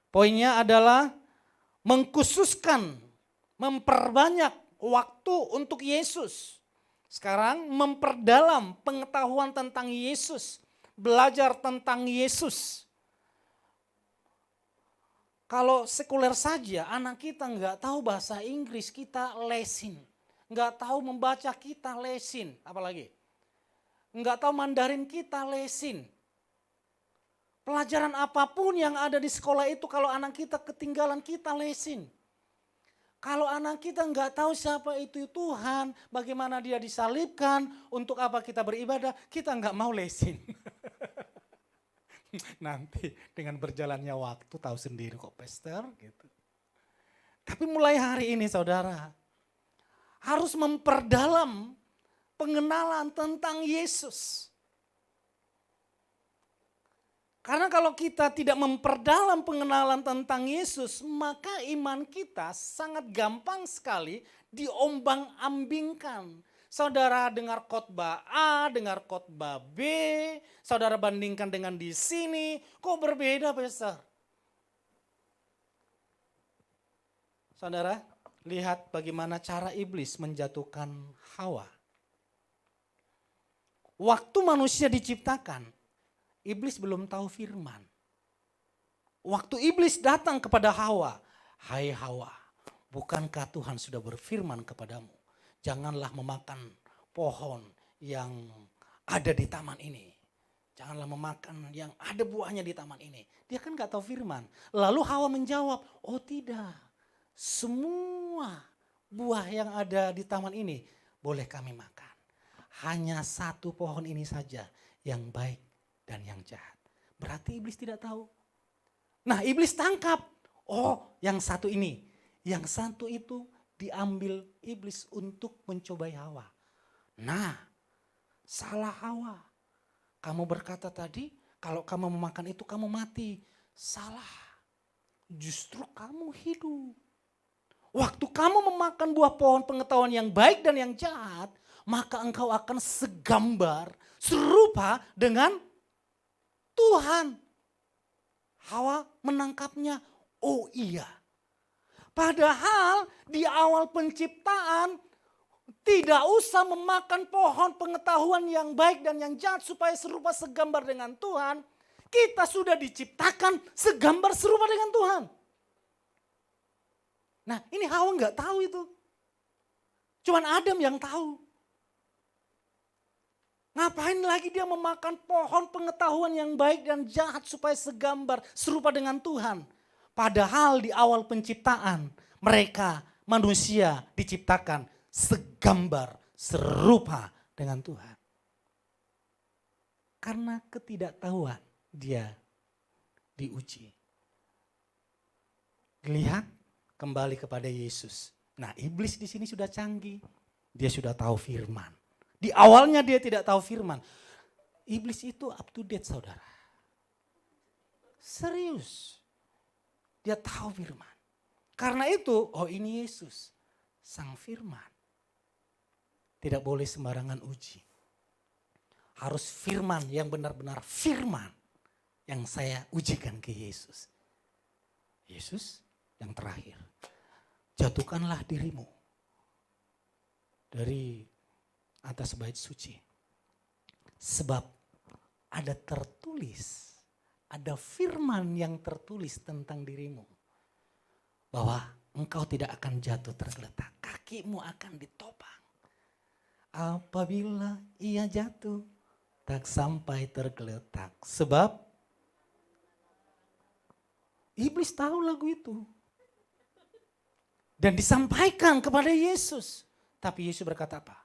S3: poinnya adalah mengkhususkan, memperbanyak waktu untuk Yesus. Sekarang memperdalam pengetahuan tentang Yesus. Belajar tentang Yesus. Kalau sekuler saja, anak kita nggak tahu bahasa Inggris, kita lesin. Nggak tahu membaca, kita lesin. Apalagi? Nggak tahu Mandarin, kita lesin. Pelajaran apapun yang ada di sekolah itu, kalau anak kita ketinggalan, kita lesin. Kalau anak kita nggak tahu siapa itu Tuhan, bagaimana dia disalibkan, untuk apa kita beribadah, kita nggak mau lesin. Nanti dengan berjalannya waktu tahu sendiri kok pastor gitu. Tapi mulai hari ini saudara harus memperdalam pengenalan tentang Yesus. Karena kalau kita tidak memperdalam pengenalan tentang Yesus, maka iman kita sangat gampang sekali diombang-ambingkan. Saudara dengar khotbah A, dengar khotbah B, saudara bandingkan dengan di sini, kok berbeda besar? Saudara, lihat bagaimana cara iblis menjatuhkan Hawa. Waktu manusia diciptakan, iblis belum tahu firman. Waktu iblis datang kepada Hawa, "Hai Hawa, bukankah Tuhan sudah berfirman kepadamu? Janganlah memakan pohon yang ada di taman ini. Janganlah memakan yang ada buahnya di taman ini." Dia kan gak tahu firman. Lalu Hawa menjawab, "Oh tidak, semua buah yang ada di taman ini boleh kami makan. Hanya 1 pohon ini saja yang baik dan yang jahat." Berarti iblis tidak tahu. Nah, iblis tangkap. Oh, yang 1 ini. Yang 1 itu diambil iblis untuk mencobai Hawa. Nah, salah Hawa. Kamu berkata tadi, kalau kamu memakan itu kamu mati. Salah. Justru kamu hidup. Waktu kamu memakan buah pohon pengetahuan yang baik dan yang jahat, maka engkau akan segambar, serupa dengan Tuhan. Hawa menangkapnya, oh iya. Padahal di awal penciptaan tidak usah memakan pohon pengetahuan yang baik dan yang jahat supaya serupa segambar dengan Tuhan. Kita sudah diciptakan segambar serupa dengan Tuhan. Nah, ini Hawa nggak tahu itu. Cuman Adam yang tahu. Ngapain lagi dia memakan pohon pengetahuan yang baik dan jahat supaya segambar serupa dengan Tuhan. Padahal di awal penciptaan mereka manusia diciptakan segambar serupa dengan Tuhan. Karena ketidaktahuan dia diuji. Lihat kembali kepada Yesus. Nah, iblis di sini sudah canggih. Dia sudah tahu firman. Di awalnya dia tidak tahu firman. Iblis itu up to date, saudara. Serius. Dia tahu firman. Karena itu, oh ini Yesus, sang firman. Tidak boleh sembarangan uji. Harus firman yang benar-benar firman yang saya ujikan ke Yesus. Yesus yang terakhir, jatuhkanlah dirimu dari atas bait suci. Sebab ada tertulis, ada firman yang tertulis tentang dirimu. Bahwa engkau tidak akan jatuh tergeletak, kakimu akan ditopang. Apabila ia jatuh, tak sampai tergeletak. Sebab iblis tahu lagu itu. Dan disampaikan kepada Yesus. Tapi Yesus berkata apa?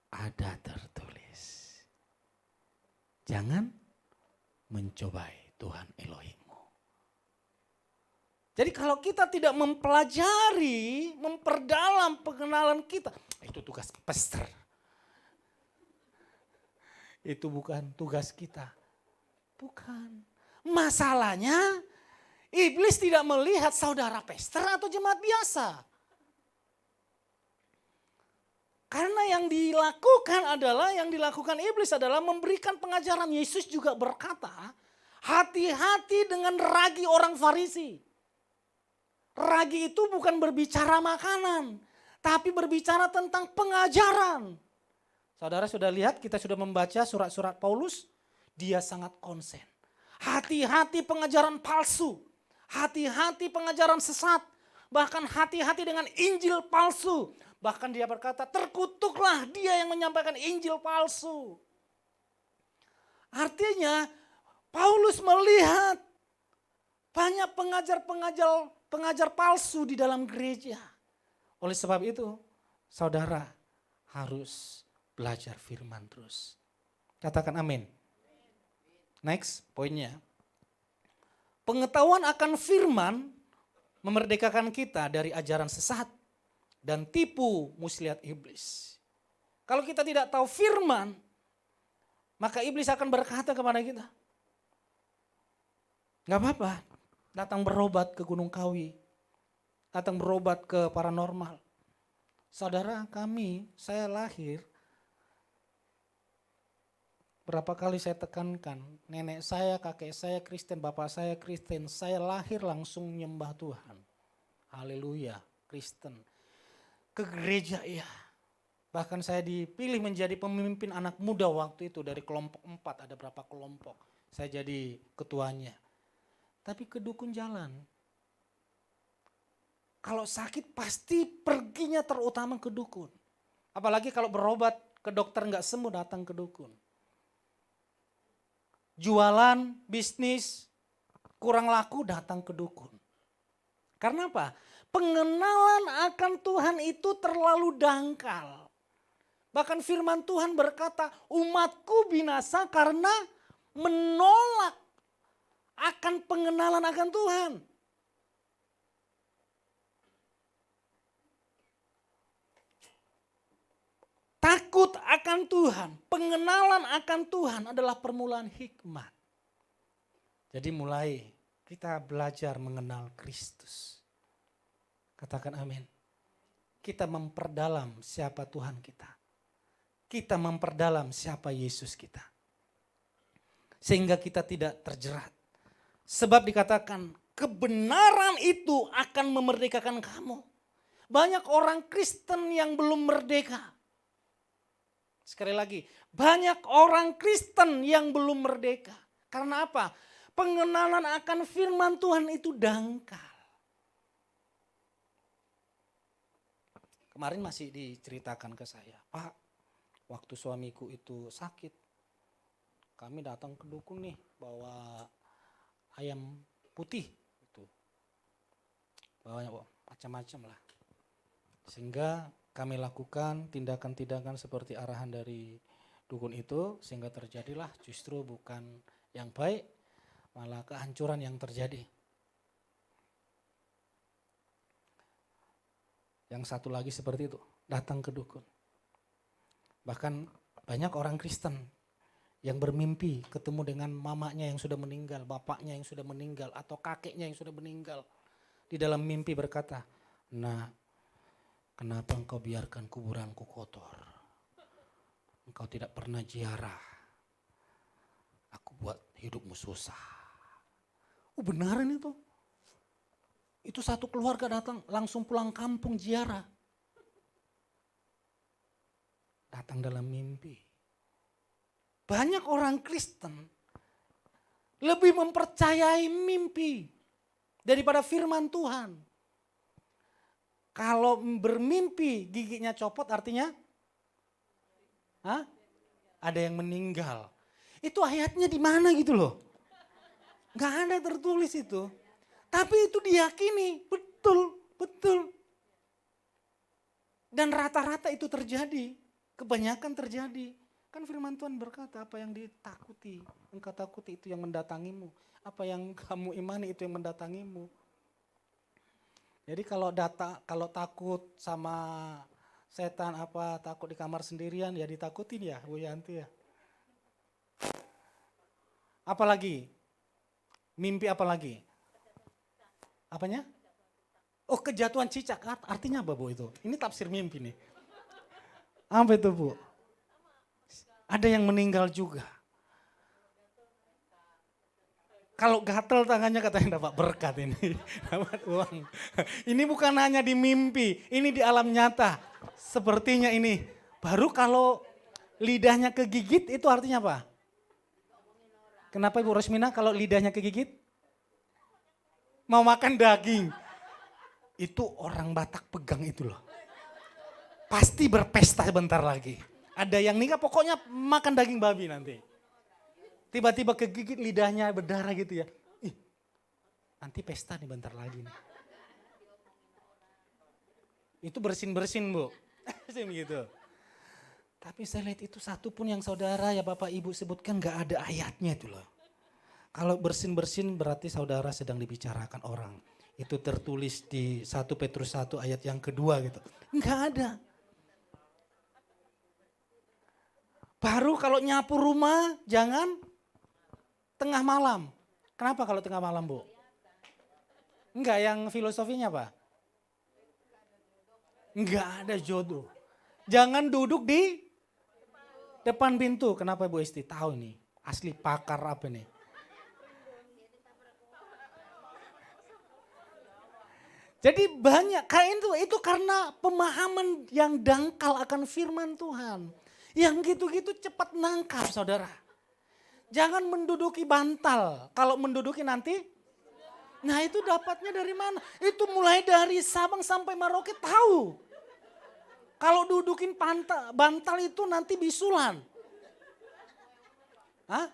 S3: Ada tertulis. Jangan mencobai Tuhan Elohimmu. Jadi kalau kita tidak mempelajari, memperdalam pengenalan kita. Itu tugas pastor. Itu bukan tugas kita. Bukan. Masalahnya iblis tidak melihat saudara pastor atau jemaat biasa. Karena yang dilakukan iblis adalah memberikan pengajaran. Yesus juga berkata, hati-hati dengan ragi orang Farisi. Ragi itu bukan berbicara makanan, tapi berbicara tentang pengajaran. Saudara sudah lihat, kita sudah membaca surat-surat Paulus, dia sangat konsen. Hati-hati pengajaran palsu, hati-hati pengajaran sesat, bahkan hati-hati dengan Injil palsu. Bahkan dia berkata, terkutuklah dia yang menyampaikan Injil palsu. Artinya, Paulus melihat banyak pengajar palsu di dalam gereja. Oleh sebab itu, saudara harus belajar firman terus. Katakan amin. Next, poinnya. Pengetahuan akan firman memerdekakan kita dari ajaran sesat dan tipu muslihat iblis. Kalau kita tidak tahu firman, maka iblis akan berkata kepada kita, gak apa-apa, datang berobat ke Gunung Kawi, datang berobat ke paranormal. Saudara saya lahir, berapa kali saya tekankan, nenek saya, kakek saya Kristen, bapak saya Kristen, saya lahir langsung nyembah Tuhan. Haleluya, Kristen. Ke gereja ya. Bahkan saya dipilih menjadi pemimpin anak muda waktu itu dari kelompok 4, ada berapa kelompok. Saya jadi ketuanya. Tapi ke dukun jalan. Kalau sakit pasti perginya terutama ke dukun. Apalagi kalau berobat ke dokter nggak sembuh datang ke dukun. Jualan, bisnis, kurang laku datang ke dukun. Karena apa? Pengenalan akan Tuhan itu terlalu dangkal. Bahkan firman Tuhan berkata, umatku binasa karena menolak akan pengenalan akan Tuhan. Takut akan Tuhan, pengenalan akan Tuhan adalah permulaan hikmat. Jadi mulai kita belajar mengenal Kristus. Katakan amin. Kita memperdalam siapa Tuhan kita. Kita memperdalam siapa Yesus kita. Sehingga kita tidak terjerat. Sebab dikatakan kebenaran itu akan memerdekakan kamu. Banyak orang Kristen yang belum merdeka. Sekali lagi, banyak orang Kristen yang belum merdeka. Karena apa? Pengenalan akan firman Tuhan itu dangkal. Kemarin masih diceritakan ke saya, Pak, waktu suamiku itu sakit, kami datang ke dukun nih, bawa ayam putih, gitu. Bawa macam-macam lah. Sehingga kami lakukan tindakan-tindakan seperti arahan dari dukun itu, sehingga terjadilah justru bukan yang baik, malah kehancuran yang terjadi. Yang satu lagi seperti itu, datang ke dukun. Bahkan banyak orang Kristen yang bermimpi ketemu dengan mamanya yang sudah meninggal, bapaknya yang sudah meninggal, atau kakeknya yang sudah meninggal. Di dalam mimpi berkata, "Nah, kenapa engkau biarkan kuburanku kotor? Engkau tidak pernah ziarah. Aku buat hidupmu susah." Benaran itu. Itu satu keluarga datang langsung pulang kampung ziarah. Datang dalam mimpi. Banyak orang Kristen lebih mempercayai mimpi daripada firman Tuhan. Kalau bermimpi giginya copot artinya ada yang meninggal. Itu ayatnya di mana gitu loh. Gak ada tertulis itu. Tapi itu diyakini, betul. Dan rata-rata itu terjadi, kebanyakan terjadi. Kan firman Tuhan berkata, apa yang ditakuti, engkau takuti itu yang mendatangimu. Apa yang kamu imani itu yang mendatangimu. Jadi kalau takut sama setan takut di kamar sendirian ya ditakutin ya Bu Yanti ya. Apalagi? Mimpi apa lagi? Apanya? Oh, kejatuhan cicak. Artinya apa Bu itu? Ini tafsir mimpi nih. Apa itu Bu? Ada yang meninggal juga. Kalau gatel tangannya katanya dapat berkat ini. Dapat uang. Ini bukan hanya di mimpi, ini di alam nyata. Sepertinya ini. Baru kalau lidahnya kegigit itu artinya apa? Kenapa Ibu Rosmina kalau lidahnya kegigit? Mau makan daging. Itu orang Batak pegang itu loh. Pasti berpesta bentar lagi. Ada yang nikah pokoknya makan daging babi nanti. Tiba-tiba kegigit lidahnya berdarah gitu ya. Nanti pesta nih bentar lagi nih. Itu bersin-bersin Bu. Gitu. Tapi saya lihat itu satu pun yang saudara ya Bapak Ibu sebutkan gak ada ayatnya itu loh. Kalau bersin-bersin berarti saudara sedang dibicarakan orang. Itu tertulis di 1 Petrus 1 ayat yang kedua gitu. Enggak ada. Baru kalau nyapu rumah jangan tengah malam. Kenapa kalau tengah malam Bu? Enggak, yang filosofinya apa? Enggak ada jodoh. Jangan duduk di depan pintu. Kenapa Bu Esti? Tahu nih, asli pakar apa nih? Jadi banyak, kayak itu karena pemahaman yang dangkal akan firman Tuhan. Yang gitu-gitu cepat nangkap saudara. Jangan menduduki bantal, kalau menduduki nanti, nah itu dapatnya dari mana? Itu mulai dari Sabang sampai Merauke tahu. Kalau dudukin bantal itu nanti bisulan. Hah?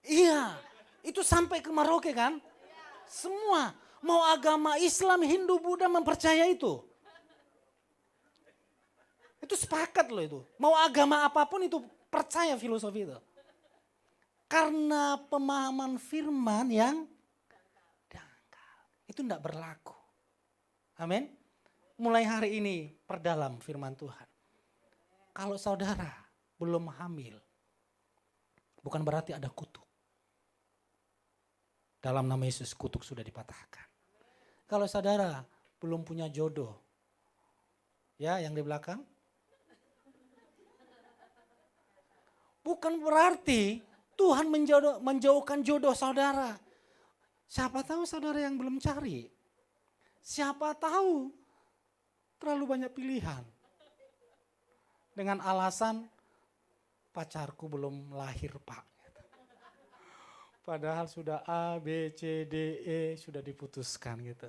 S3: Iya, itu sampai ke Merauke kan? Semua. Mau agama Islam, Hindu, Buddha mempercaya itu. Itu sepakat loh itu. Mau agama apapun itu percaya filosofi itu. Karena pemahaman firman yang dangkal. Itu tidak berlaku. Amin. Mulai hari ini perdalam firman Tuhan. Kalau saudara belum hamil, bukan berarti ada kutuk. Dalam nama Yesus kutuk sudah dipatahkan. Kalau saudara belum punya jodoh, ya yang di belakang, bukan berarti Tuhan menjauhkan jodoh saudara. Siapa tahu saudara yang belum cari. Siapa tahu terlalu banyak pilihan. Dengan alasan pacarku belum lahir Pak. Padahal sudah A, B, C, D, E sudah diputuskan gitu.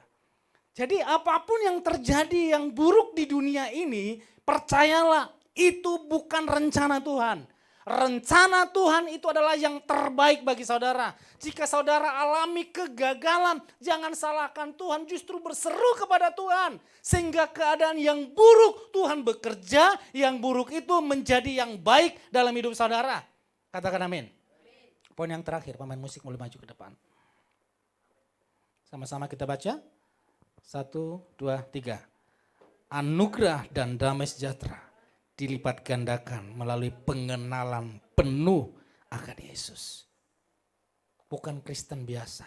S3: Jadi apapun yang terjadi yang buruk di dunia ini, percayalah itu bukan rencana Tuhan. Rencana Tuhan itu adalah yang terbaik bagi saudara. Jika saudara alami kegagalan, jangan salahkan Tuhan, justru berseru kepada Tuhan. Sehingga keadaan yang buruk Tuhan bekerja, yang buruk itu menjadi yang baik dalam hidup saudara. Katakan amin. Poin yang terakhir, pemain musik mulai maju ke depan. Sama-sama kita baca. 1, 2, 3. Anugerah dan damai sejahtera dilipat gandakan melalui pengenalan penuh akan Yesus. Bukan Kristen biasa.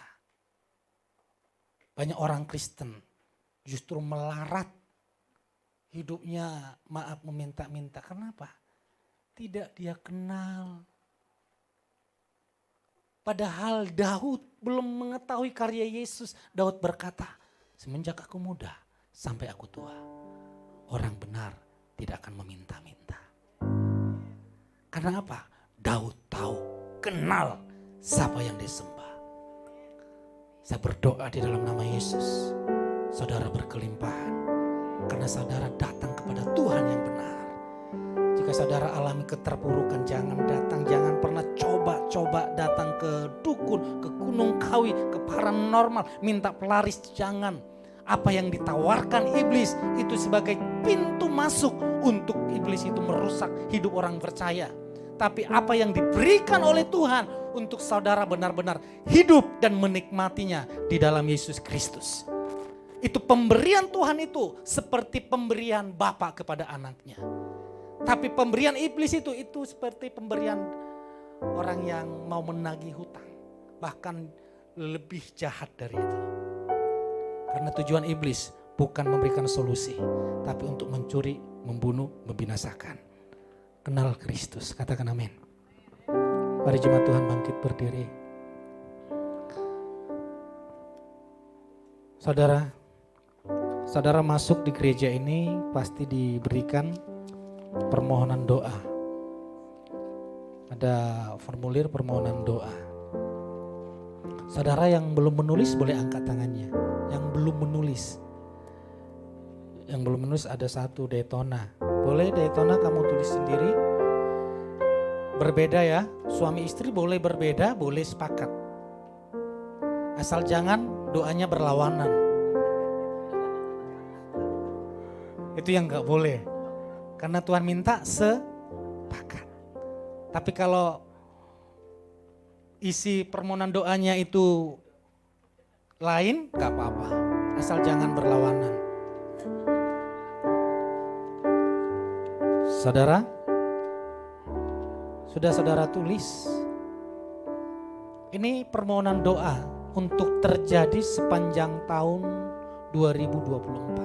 S3: Banyak orang Kristen justru melarat hidupnya, maaf meminta-minta. Kenapa? Tidak dia kenal. Padahal Daud belum mengetahui karya Yesus. Daud berkata, semenjak aku muda sampai aku tua, orang benar tidak akan meminta-minta. Karena apa? Daud tahu, kenal siapa yang disembah. Saya berdoa di dalam nama Yesus, saudara berkelimpahan. Karena saudara datang kepada Tuhan yang benar. Jika saudara alami keterpurukan, jangan datang, jangan pernah coba-coba datang ke dukun, ke gunung kawi, ke paranormal, minta pelaris, jangan. Apa yang ditawarkan iblis itu sebagai pintu masuk untuk iblis itu merusak hidup orang percaya. Tapi apa yang diberikan oleh Tuhan untuk saudara benar-benar hidup dan menikmatinya di dalam Yesus Kristus. Itu pemberian Tuhan itu seperti pemberian Bapa kepada anaknya. Tapi pemberian iblis itu seperti pemberian orang yang mau menagih hutang. Bahkan lebih jahat dari itu. Karena tujuan iblis bukan memberikan solusi, tapi untuk mencuri, membunuh, membinasakan. Kenal Kristus, katakan amin. Mari jemaat Tuhan bangkit berdiri. Saudara masuk di gereja ini pasti diberikan permohonan doa. Ada formulir permohonan doa. Saudara yang belum menulis boleh angkat tangannya. Yang belum menulis ada 1 Daytona. Boleh Daytona kamu tulis sendiri. Berbeda ya, suami istri boleh berbeda, boleh sepakat. Asal jangan doanya berlawanan. Itu yang gak boleh. Karena Tuhan minta sepakat. Tapi kalau isi permohonan doanya itu lain, gak apa-apa. Asal jangan berlawanan. Saudara, sudah saudara tulis. Ini permohonan doa untuk terjadi sepanjang tahun 2024.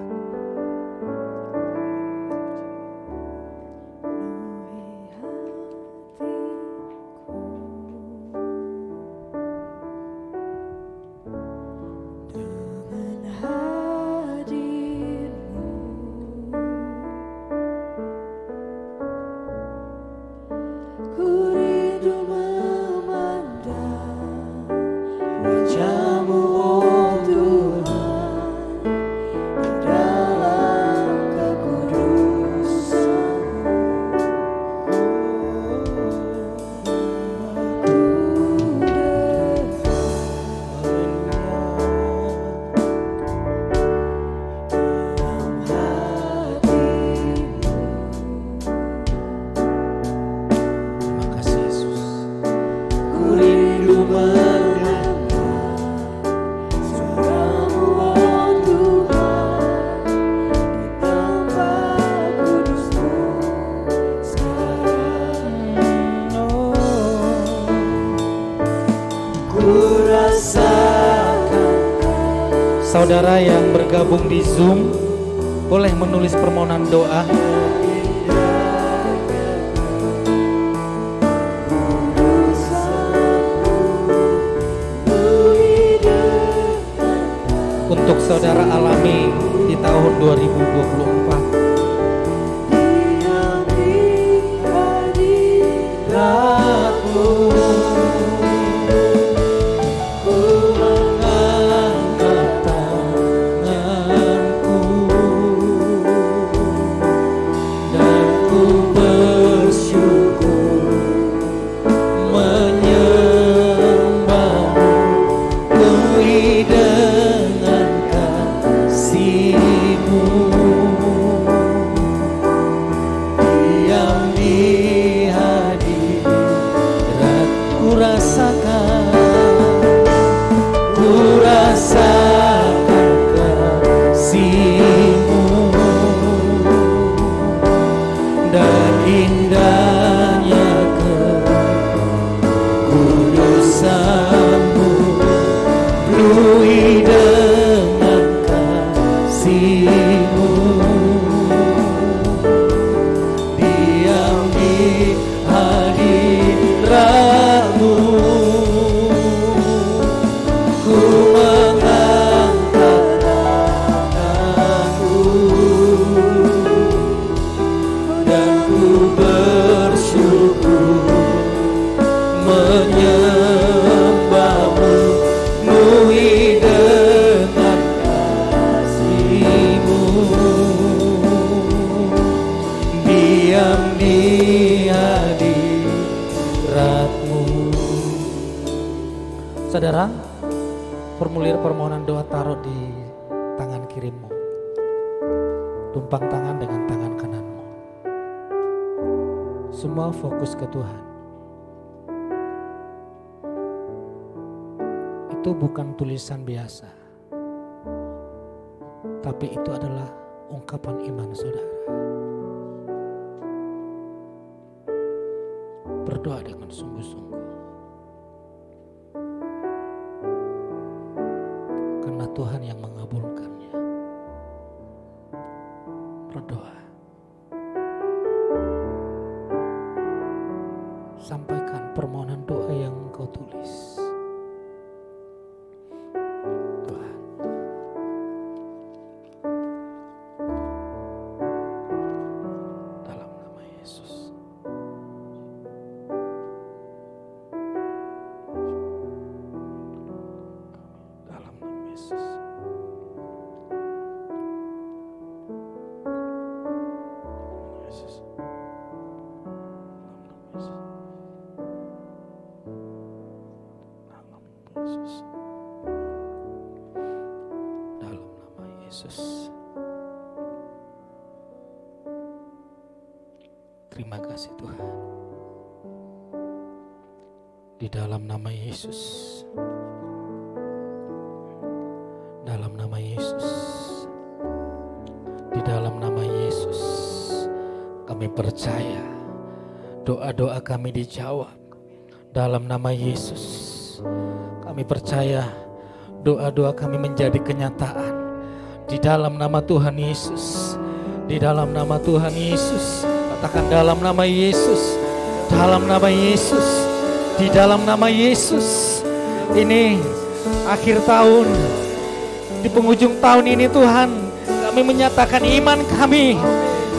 S3: Saudara yang bergabung di Zoom boleh menulis permohonan doa. Untuk saudara alami di tahun 2024. di hadirat ku rasakan kasih-Mu dan indahnya kekudusan-Mu, penuhi dengan kasih-Mu. Diam di hadirat-Mu, ku mengangkat tanganku dan ku bersyukur menyembah-Mu, penuhi dengan kasih-Mu. Diam di hadirat-Mu. Saudara, formulir permohonan doa taruh di tangan kirimu, tumpang tangan dengan tangan kananmu. Semua fokus ke Tuhan. Itu bukan tulisan biasa, tapi itu adalah ungkapan iman saudara. Berdoa dengan sungguh-sungguh, karena Tuhan yang mengabulkannya. Berdoa, sampaikan permohonan doa yang engkau tulis. Tuhan, dalam nama Yesus, dalam nama Yesus, Yesus, dalam nama Yesus. Terima kasih Tuhan. Di dalam nama Yesus, dalam nama Yesus, di dalam nama Yesus, kami percaya doa-doa kami dijawab. Dalam nama Yesus, kami percaya doa-doa kami menjadi kenyataan. Di dalam nama Tuhan Yesus, di dalam nama Tuhan Yesus. Katakan dalam nama Yesus, dalam nama Yesus, di dalam nama Yesus. Ini akhir tahun, di penghujung tahun ini Tuhan, kami menyatakan iman kami.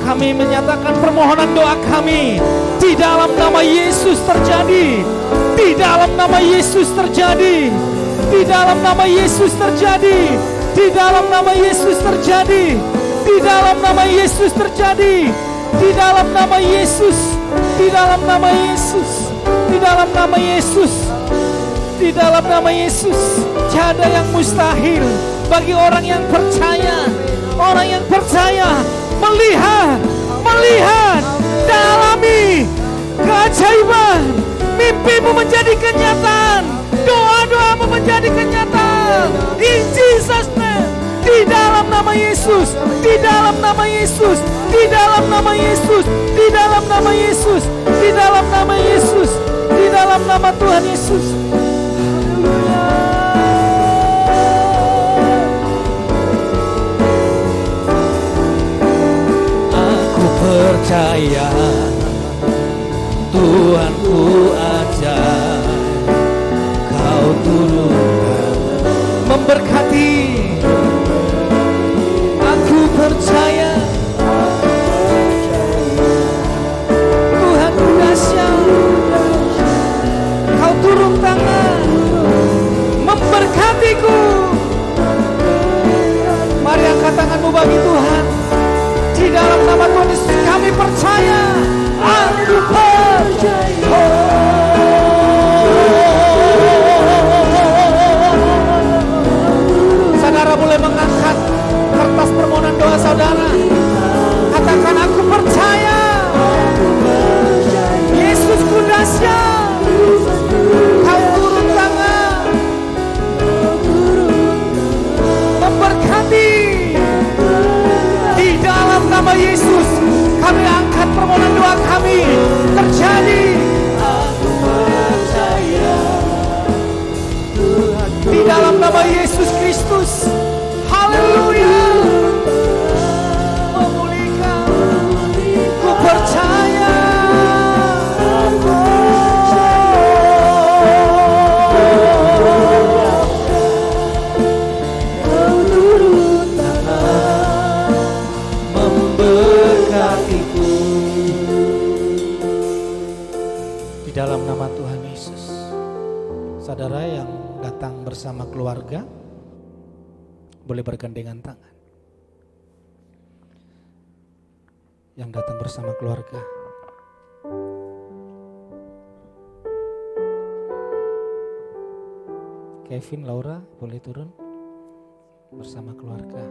S3: Kami menyatakan permohonan doa kami. Di dalam nama Yesus terjadi. Di dalam nama Yesus terjadi. Di dalam nama Yesus terjadi. Di dalam nama Yesus terjadi. Di dalam nama Yesus terjadi. Di dalam nama Yesus. Di dalam nama Yesus. Di dalam nama Yesus. Di dalam nama Yesus. Tiada yang mustahil bagi orang yang percaya. Orang yang percaya melihat, dalami keajaiban. Mimpimu menjadi kenyataan, doa-doamu menjadi kenyataan. In Jesus name, di dalam nama Yesus, di dalam nama Yesus, di dalam nama Yesus, di dalam nama Yesus, di dalam nama Yesus, di dalam nama Tuhan Yesus. Percaya Tuhan ku ajar, kau turunkan memberkati. Aku percaya Tuhan ku dahsyat, kau turun tangan memberkatiku. Mari angkat tanganmu bagi Tuhan. Di dalam nama Tuhan Yesus kami percaya. Aku percaya. bersama keluarga, boleh bergandengan tangan. Yang datang bersama keluarga. Kevin, Laura, boleh turun bersama keluarga.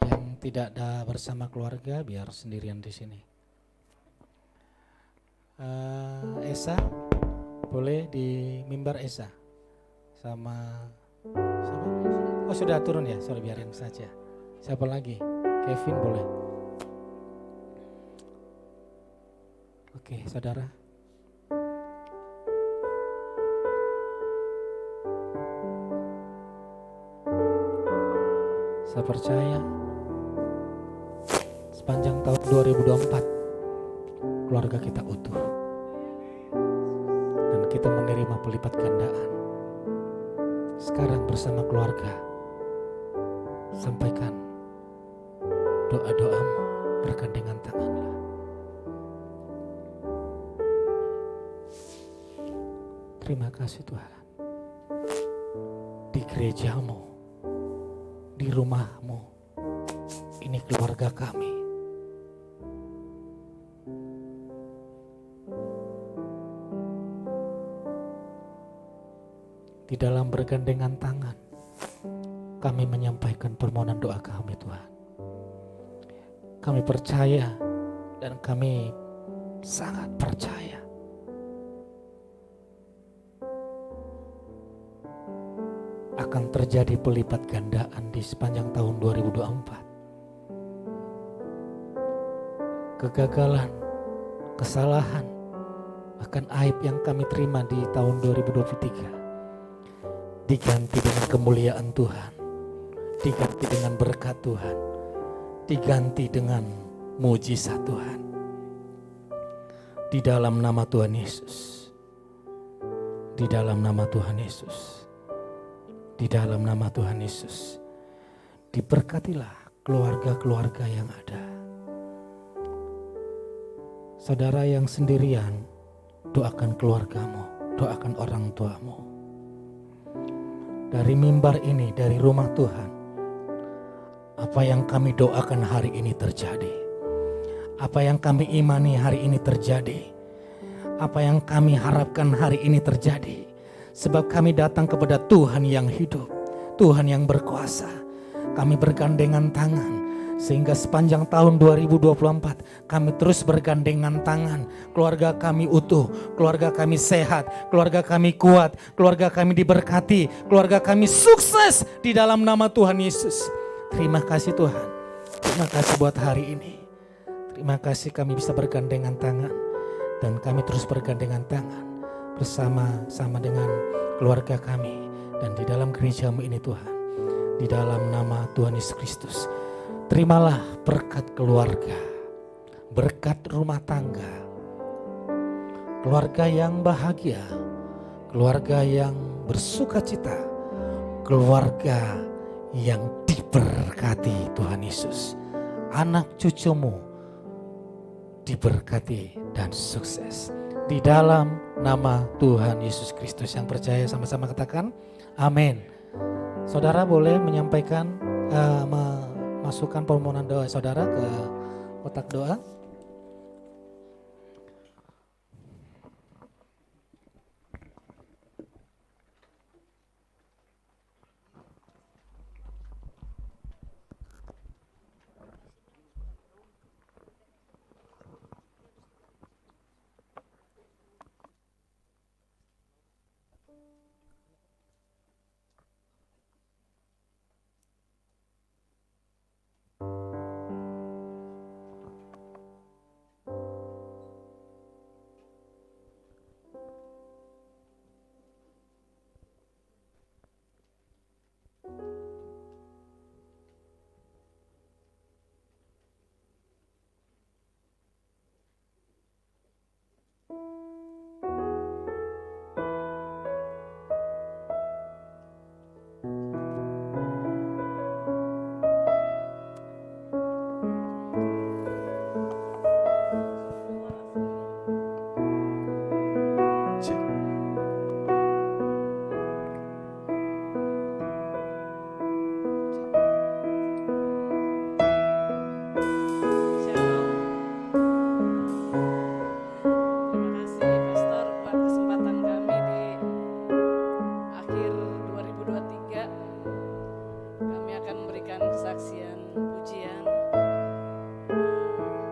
S3: Yang tidak ada bersama keluarga, biar sendirian di sini. Esa, boleh di mimbar Esa sama siapa? Oh sudah turun ya, sorry biarin saja. Siapa lagi? Kevin boleh. Oke, saudara. Saya percaya sepanjang tahun 2024 keluarga kita utuh dan kita menerima pelipat gandaan. Sekarang bersama keluarga sampaikan doa-doamu, bergandengan tanganlah. Terima kasih Tuhan. Di gerejamu, di rumahmu, ini keluarga kami. Di dalam bergandengan tangan, kami menyampaikan permohonan doa kami Tuhan. Kami percaya dan kami sangat percaya akan terjadi pelipat gandaan di sepanjang tahun 2024. Kegagalan, kesalahan, bahkan aib yang kami terima di tahun 2023 diganti dengan kemuliaan Tuhan, diganti dengan berkat Tuhan, diganti dengan mujizat Tuhan. Di dalam nama Tuhan Yesus, di dalam nama Tuhan Yesus, di dalam nama Tuhan Yesus, diberkatilah keluarga-keluarga yang ada. Saudara yang sendirian, doakan keluargamu, doakan orang tuamu. Dari mimbar ini, dari rumah Tuhan, apa yang kami doakan hari ini terjadi. Apa yang kami imani hari ini terjadi. Apa yang kami harapkan hari ini terjadi. Sebab kami datang kepada Tuhan yang hidup, Tuhan yang berkuasa. Kami bergandengan tangan sehingga sepanjang tahun 2024 kami terus bergandengan tangan. Keluarga kami utuh, keluarga kami sehat, keluarga kami kuat, keluarga kami diberkati, keluarga kami sukses di dalam nama Tuhan Yesus. Terima kasih Tuhan. Terima kasih buat hari ini. Terima kasih kami bisa bergandengan tangan dan kami terus bergandengan tangan bersama-sama dengan keluarga kami dan di dalam gerejamu ini Tuhan. Di dalam nama Tuhan Yesus Kristus. Terimalah berkat keluarga, berkat rumah tangga, keluarga yang bahagia, keluarga yang bersuka cita, keluarga yang diberkati Tuhan Yesus. Anak cucumu diberkati dan sukses. Di dalam nama Tuhan Yesus Kristus. Yang percaya sama-sama katakan amin. Saudara boleh menyampaikan masukkan permohonan doa saudara ke kotak doa.
S4: kesaksian pujian.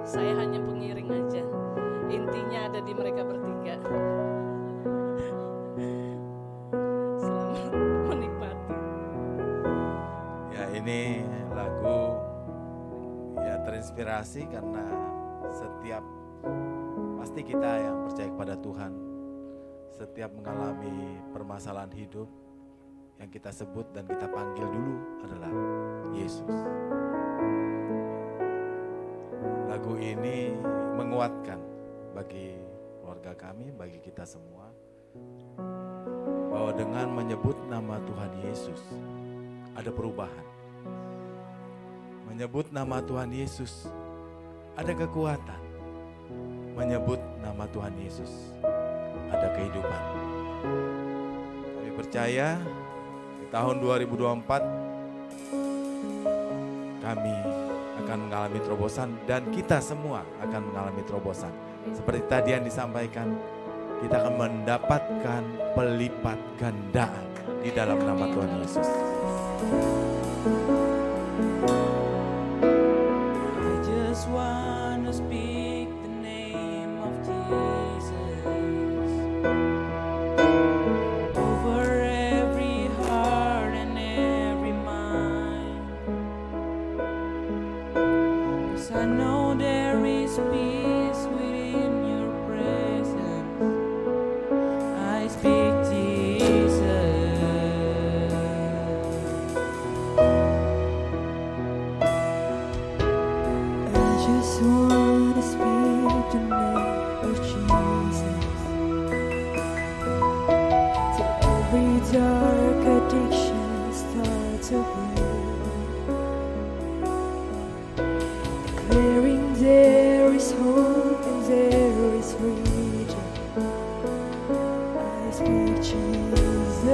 S4: Saya hanya pengiring aja. Intinya ada di mereka bertiga. Selamat menikmati.
S5: Ya, ini lagu ya terinspirasi karena setiap pasti kita yang percaya kepada Tuhan, setiap mengalami permasalahan hidup, yang kita sebut dan kita panggil dulu adalah Yesus. Lagu ini menguatkan bagi keluarga kami, bagi kita semua, bahwa dengan menyebut nama Tuhan Yesus ada perubahan. Menyebut nama Tuhan Yesus ada kekuatan. Menyebut nama Tuhan Yesus ada kehidupan. Kami percaya di tahun 2024 kami akan mengalami terobosan dan kita semua akan mengalami terobosan. Seperti tadi yang disampaikan, kita akan mendapatkan pelipat gandaan di dalam nama Tuhan Yesus.
S6: I just wanna speak the name of Jesus over every heart and every mind. 'Cause I know there is peace within your presence. I speak Jesus.
S7: I just wanna speak the name of Jesus till every dark addiction starts to break, declaring there is hope and there is freedom. I speak Jesus.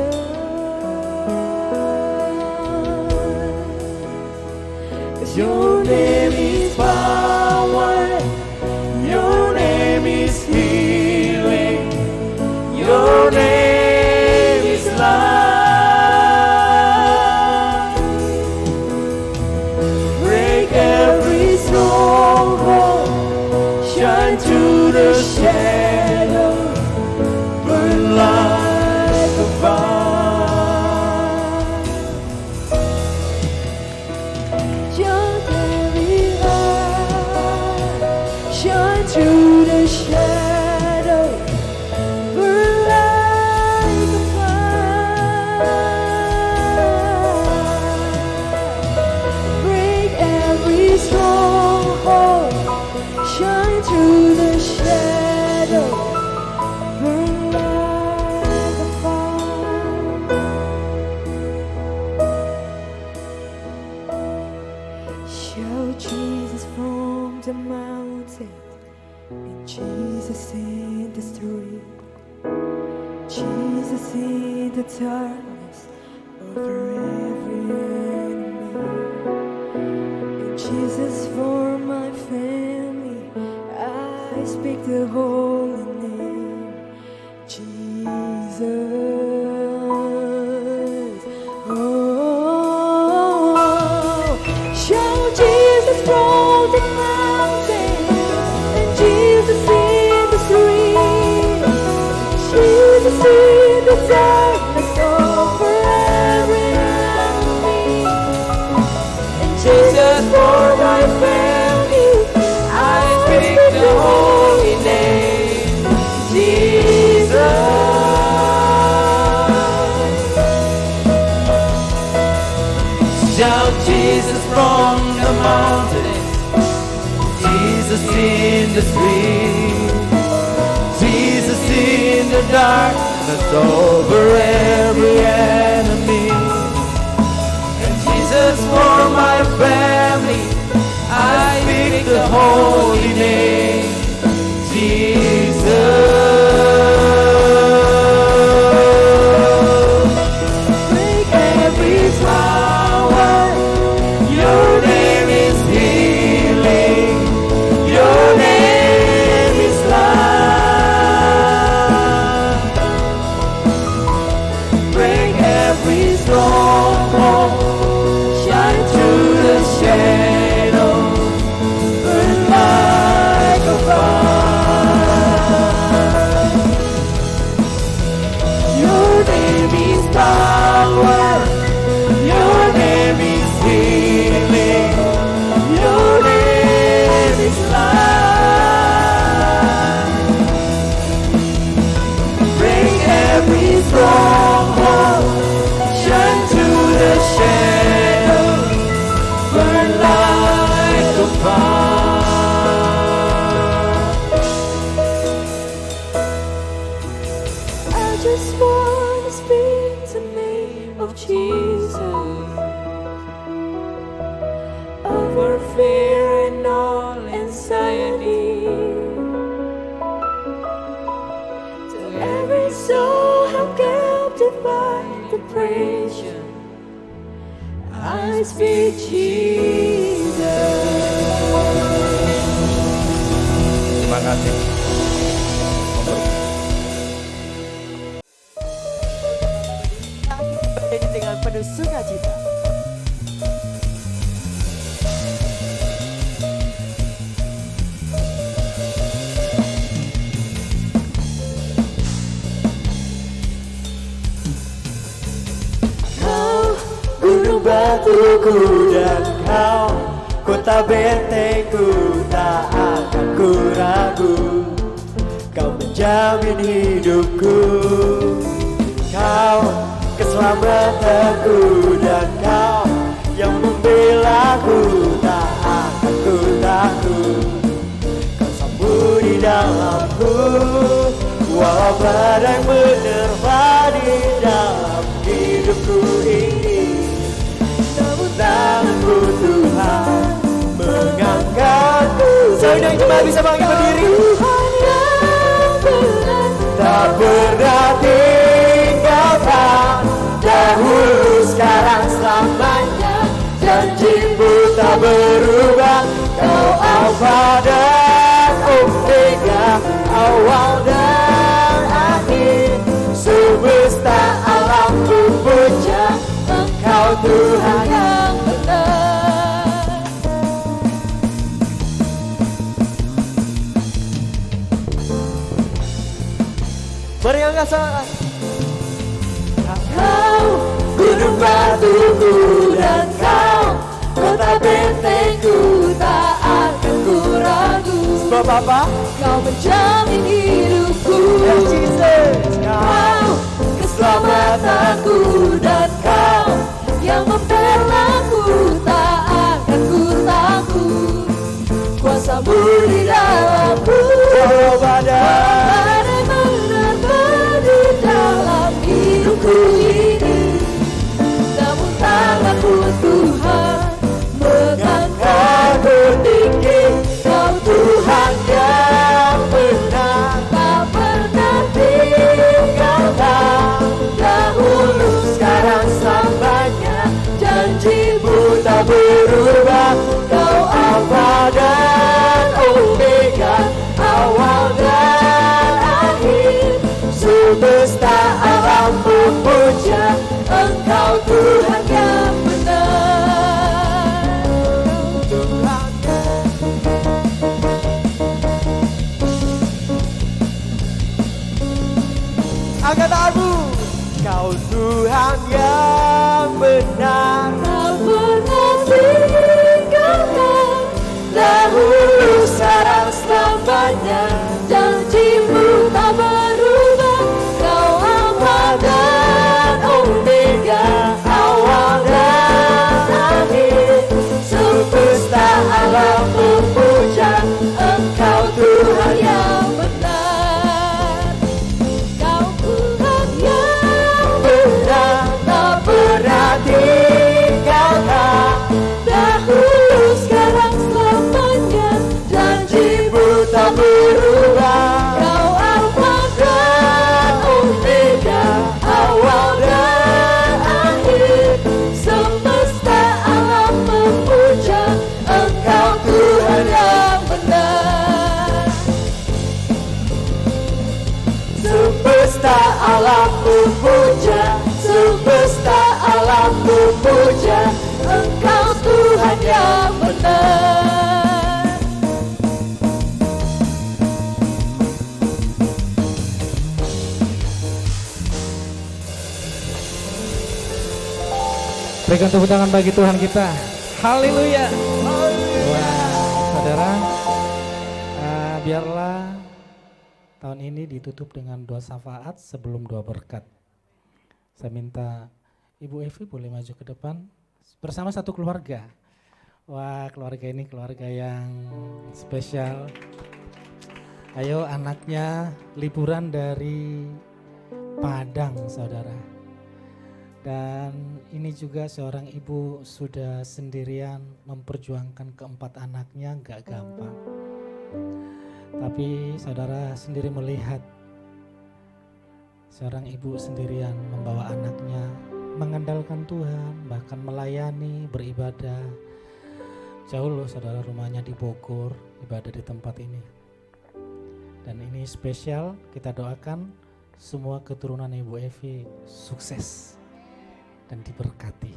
S7: 'Cause your name is power, your name is healing, your name is life. Break every stronghold, shine through the shadows, burn like a fire. Your very light shine through the shadow, burn like a fire. Break every stronghold, shine through the shadow, burn like a fire. Shout Jesus from the mountain, and Jesus in the street, Jesus in the darkness over every enemy, and Jesus for my family. I speak the holy name, Jesus. Oh, shout Jesus from the mountain, and Jesus in the street, Jesus in the darkness over every enemy, and Jesus for my family. I speak the holy name, Jesus.
S6: Shout Jesus from the mountain, Jesus in the street, Jesus in the darkness over every enemy, and Jesus for my family. I speak the holy name, Jesus.
S7: Break every
S6: Power, your name is healing, your name is life. Break every
S7: I speak Jesus.
S5: Terima kasih.
S2: Bernyanyi dengan penuh sukacita. Kau gunung batuku dan kau kota bentengku, tak akan ku ragu. Kau menjamin hidupku, kau keselamatanku, dan kau yang membelaku, tak akan ku takut. Kau sambut di dalamku, walau badai menerpa di dalam hidupku ini. Namun tanganku Tuhan mengangkatku. Seundang jemaat bisa bangkit berdiri. Tak pernah tinggalkan, dahulu sekarang selamanya. Janjimu tak berubah, kau Alfa dan Omega, awal dan akhir. Semesta alam memuja Engkau Tuhan yang benar. Mari angkat tangan. Kau gunung batuku dan kau kota bentengku, tak akan ku ragu. Sebab apa? Kau menjamin hidupku. Yes, Jesus. Kau keselamatanku, dan kau yang membelaku, tak akan ku takut. Kuasamu di dalamku, walau badai menerpa di dalam hidupku ini. Namun tanganmu Tuhan mengangkatku tinggi. Kau Tuhan yang benar, tak pernah tinggalkan, dahulu sekarang selamanya. Janjimu tak berubah, kau Alfa dan Omega, awal dan akhir. Semesta alam memuja Engkau Tuhan yang benar. Tuhan. Angkat tanganmu. Kau Tuhan yang benar, tak pernah tinggalkan, dahulu sekarang selamanya. Janjimu tak berubah, kau Alfa dan Omega, awal dan akhir. Semesta alam memuja Engkau Tuhan yang benar. Kau Tuhan yang benar, tak pernah tinggalkan, dahulu sekarang selamanya. Janjimu tak berubah, kau Alfa dan Omega, awal dan akhir. Semesta alam memuja Engkau Tuhan yang benar. Semesta alam memuja, semesta alam memuja Engkau Tuhan yang benar.
S3: Berikan tepuk tangan bagi Tuhan kita. Haleluya. Wah, saudara, biarlah tahun ini ditutup dengan doa syafaat sebelum doa berkat. Saya minta Ibu Evi boleh maju ke depan bersama satu keluarga. Wah, keluarga ini keluarga yang spesial. Ayo, anaknya liburan dari Padang, saudara. Dan ini juga seorang ibu sudah sendirian memperjuangkan keempat anaknya, gak gampang. Tapi saudara sendiri melihat seorang ibu sendirian membawa anaknya mengandalkan Tuhan, bahkan melayani, beribadah. Jauh loh saudara, rumahnya di Bogor, ibadah di tempat ini. Dan ini spesial, kita doakan semua keturunan Ibu Evi sukses dan diberkati.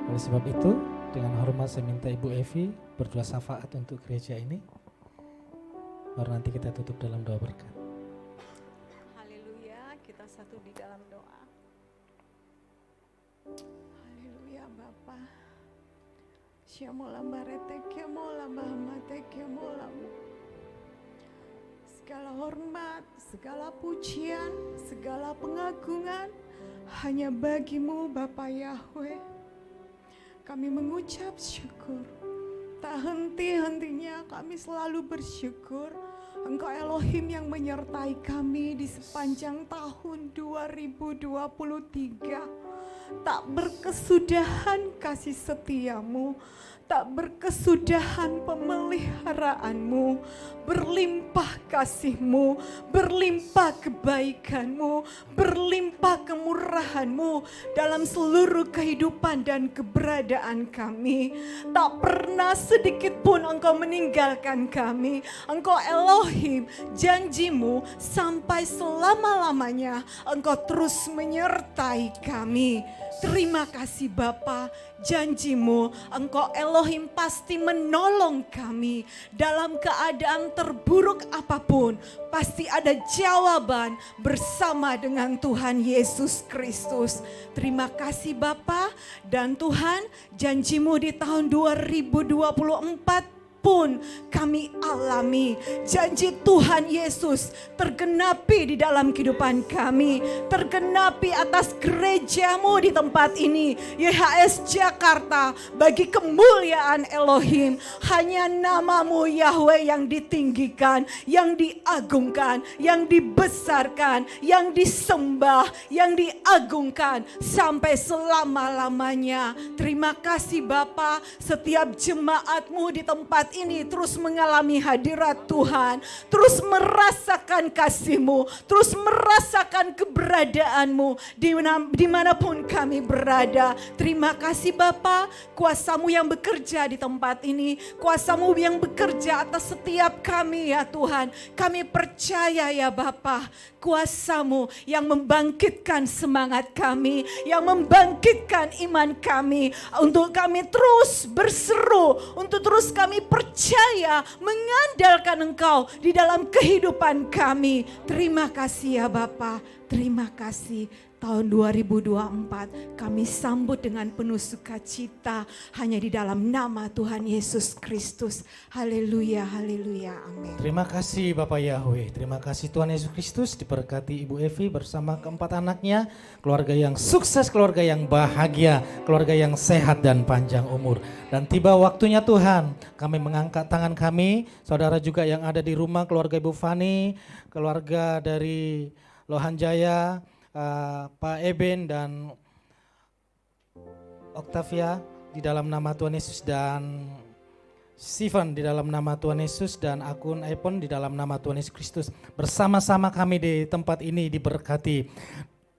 S3: Oleh sebab itu, dengan hormat saya minta Ibu Evi berdoa syafaat untuk gereja ini. Baru nanti kita tutup dalam doa berkat.
S8: Haleluya, kita satu di dalam doa. Haleluya Bapa. Syamola barete mola bahamate mola. Segala hormat, segala pujian, segala pengagungan hanya bagimu Bapa Yahweh. Kami mengucap syukur. Tak henti-hentinya kami selalu bersyukur. Engkau Elohim yang menyertai kami di sepanjang tahun 2023. Tak berkesudahan kasih setiamu, tak berkesudahan pemeliharaanmu, berlimpah kasihmu, berlimpah kebaikanmu, berlimpah kemurahanmu dalam seluruh kehidupan dan keberadaan kami. Tak pernah sedikit pun Engkau meninggalkan kami. Engkau Elohim, janjimu sampai selama-lamanya Engkau terus menyertai kami. Terima kasih Bapa, janjimu Engkau Elohim pasti menolong kami dalam keadaan terburuk apapun. Pasti ada jawaban bersama dengan Tuhan Yesus Kristus. Terima kasih Bapa, dan Tuhan, janjimu di tahun 2024 pun kami alami. Janji Tuhan Yesus tergenapi di dalam kehidupan kami, tergenapi atas gerejamu di tempat ini, YHS Jakarta. Bagi kemuliaan Elohim, hanya namamu Yahweh yang ditinggikan, yang diagungkan, yang dibesarkan, yang disembah, yang diagungkan sampai selama-lamanya. Terima kasih Bapa, setiap jemaatmu di tempat ini terus mengalami hadirat Tuhan, terus merasakan kasih-Mu, terus merasakan keberadaanmu dimanapun kami berada. Terima kasih Bapa, kuasa-Mu yang bekerja di tempat ini, kuasa-Mu yang bekerja atas setiap kami ya Tuhan. Kami percaya ya Bapa, kuasa-Mu yang membangkitkan semangat kami, yang membangkitkan iman kami, untuk kami terus berseru, untuk terus kami percaya mengandalkan Engkau di dalam kehidupan kami. Terima kasih ya Bapa, terima kasih. Tahun 2024 kami sambut dengan penuh sukacita hanya di dalam nama Tuhan Yesus Kristus. Haleluya, haleluya, amin.
S3: Terima kasih Bapak Yahweh, terima kasih Tuhan Yesus Kristus. Diberkati Ibu Evi bersama keempat anaknya, keluarga yang sukses, keluarga yang bahagia, keluarga yang sehat dan panjang umur. Dan tiba waktunya Tuhan, kami mengangkat tangan kami, saudara juga yang ada di rumah, keluarga Ibu Fani, keluarga dari Lohan Jaya, Pak Eben dan Octavia di dalam nama Tuhan Yesus, dan Steven di dalam nama Tuhan Yesus, dan akun iPhone di dalam nama Tuhan Yesus Kristus. Bersama-sama kami di tempat ini diberkati.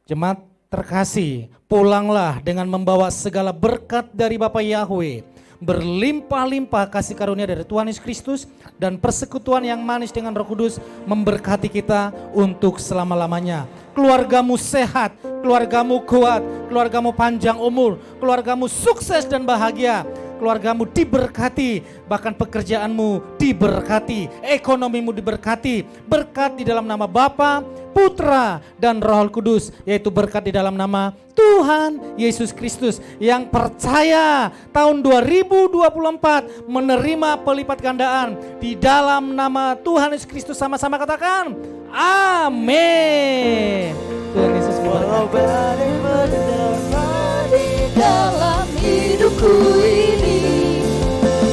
S3: Jemaat terkasih, pulanglah dengan membawa segala berkat dari Bapa Yahweh, berlimpah-limpah kasih karunia dari Tuhan Yesus Kristus, dan persekutuan yang manis dengan Roh Kudus memberkati kita untuk selama-lamanya. Keluargamu sehat, keluargamu kuat, keluargamu panjang umur, keluargamu sukses dan bahagia, keluargamu diberkati, bahkan pekerjaanmu diberkati, ekonomimu diberkati. Berkat di dalam nama Bapa, Putra, dan Roh Kudus, yaitu berkat di dalam nama Tuhan Yesus Kristus. Yang percaya tahun 2024 menerima pelipat gandaan di dalam nama Tuhan Yesus Kristus, sama-sama katakan amin. Tuhan Yesus memberkati.
S6: Dalam hidupku ini,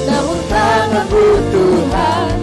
S6: namun tanganmu Tuhan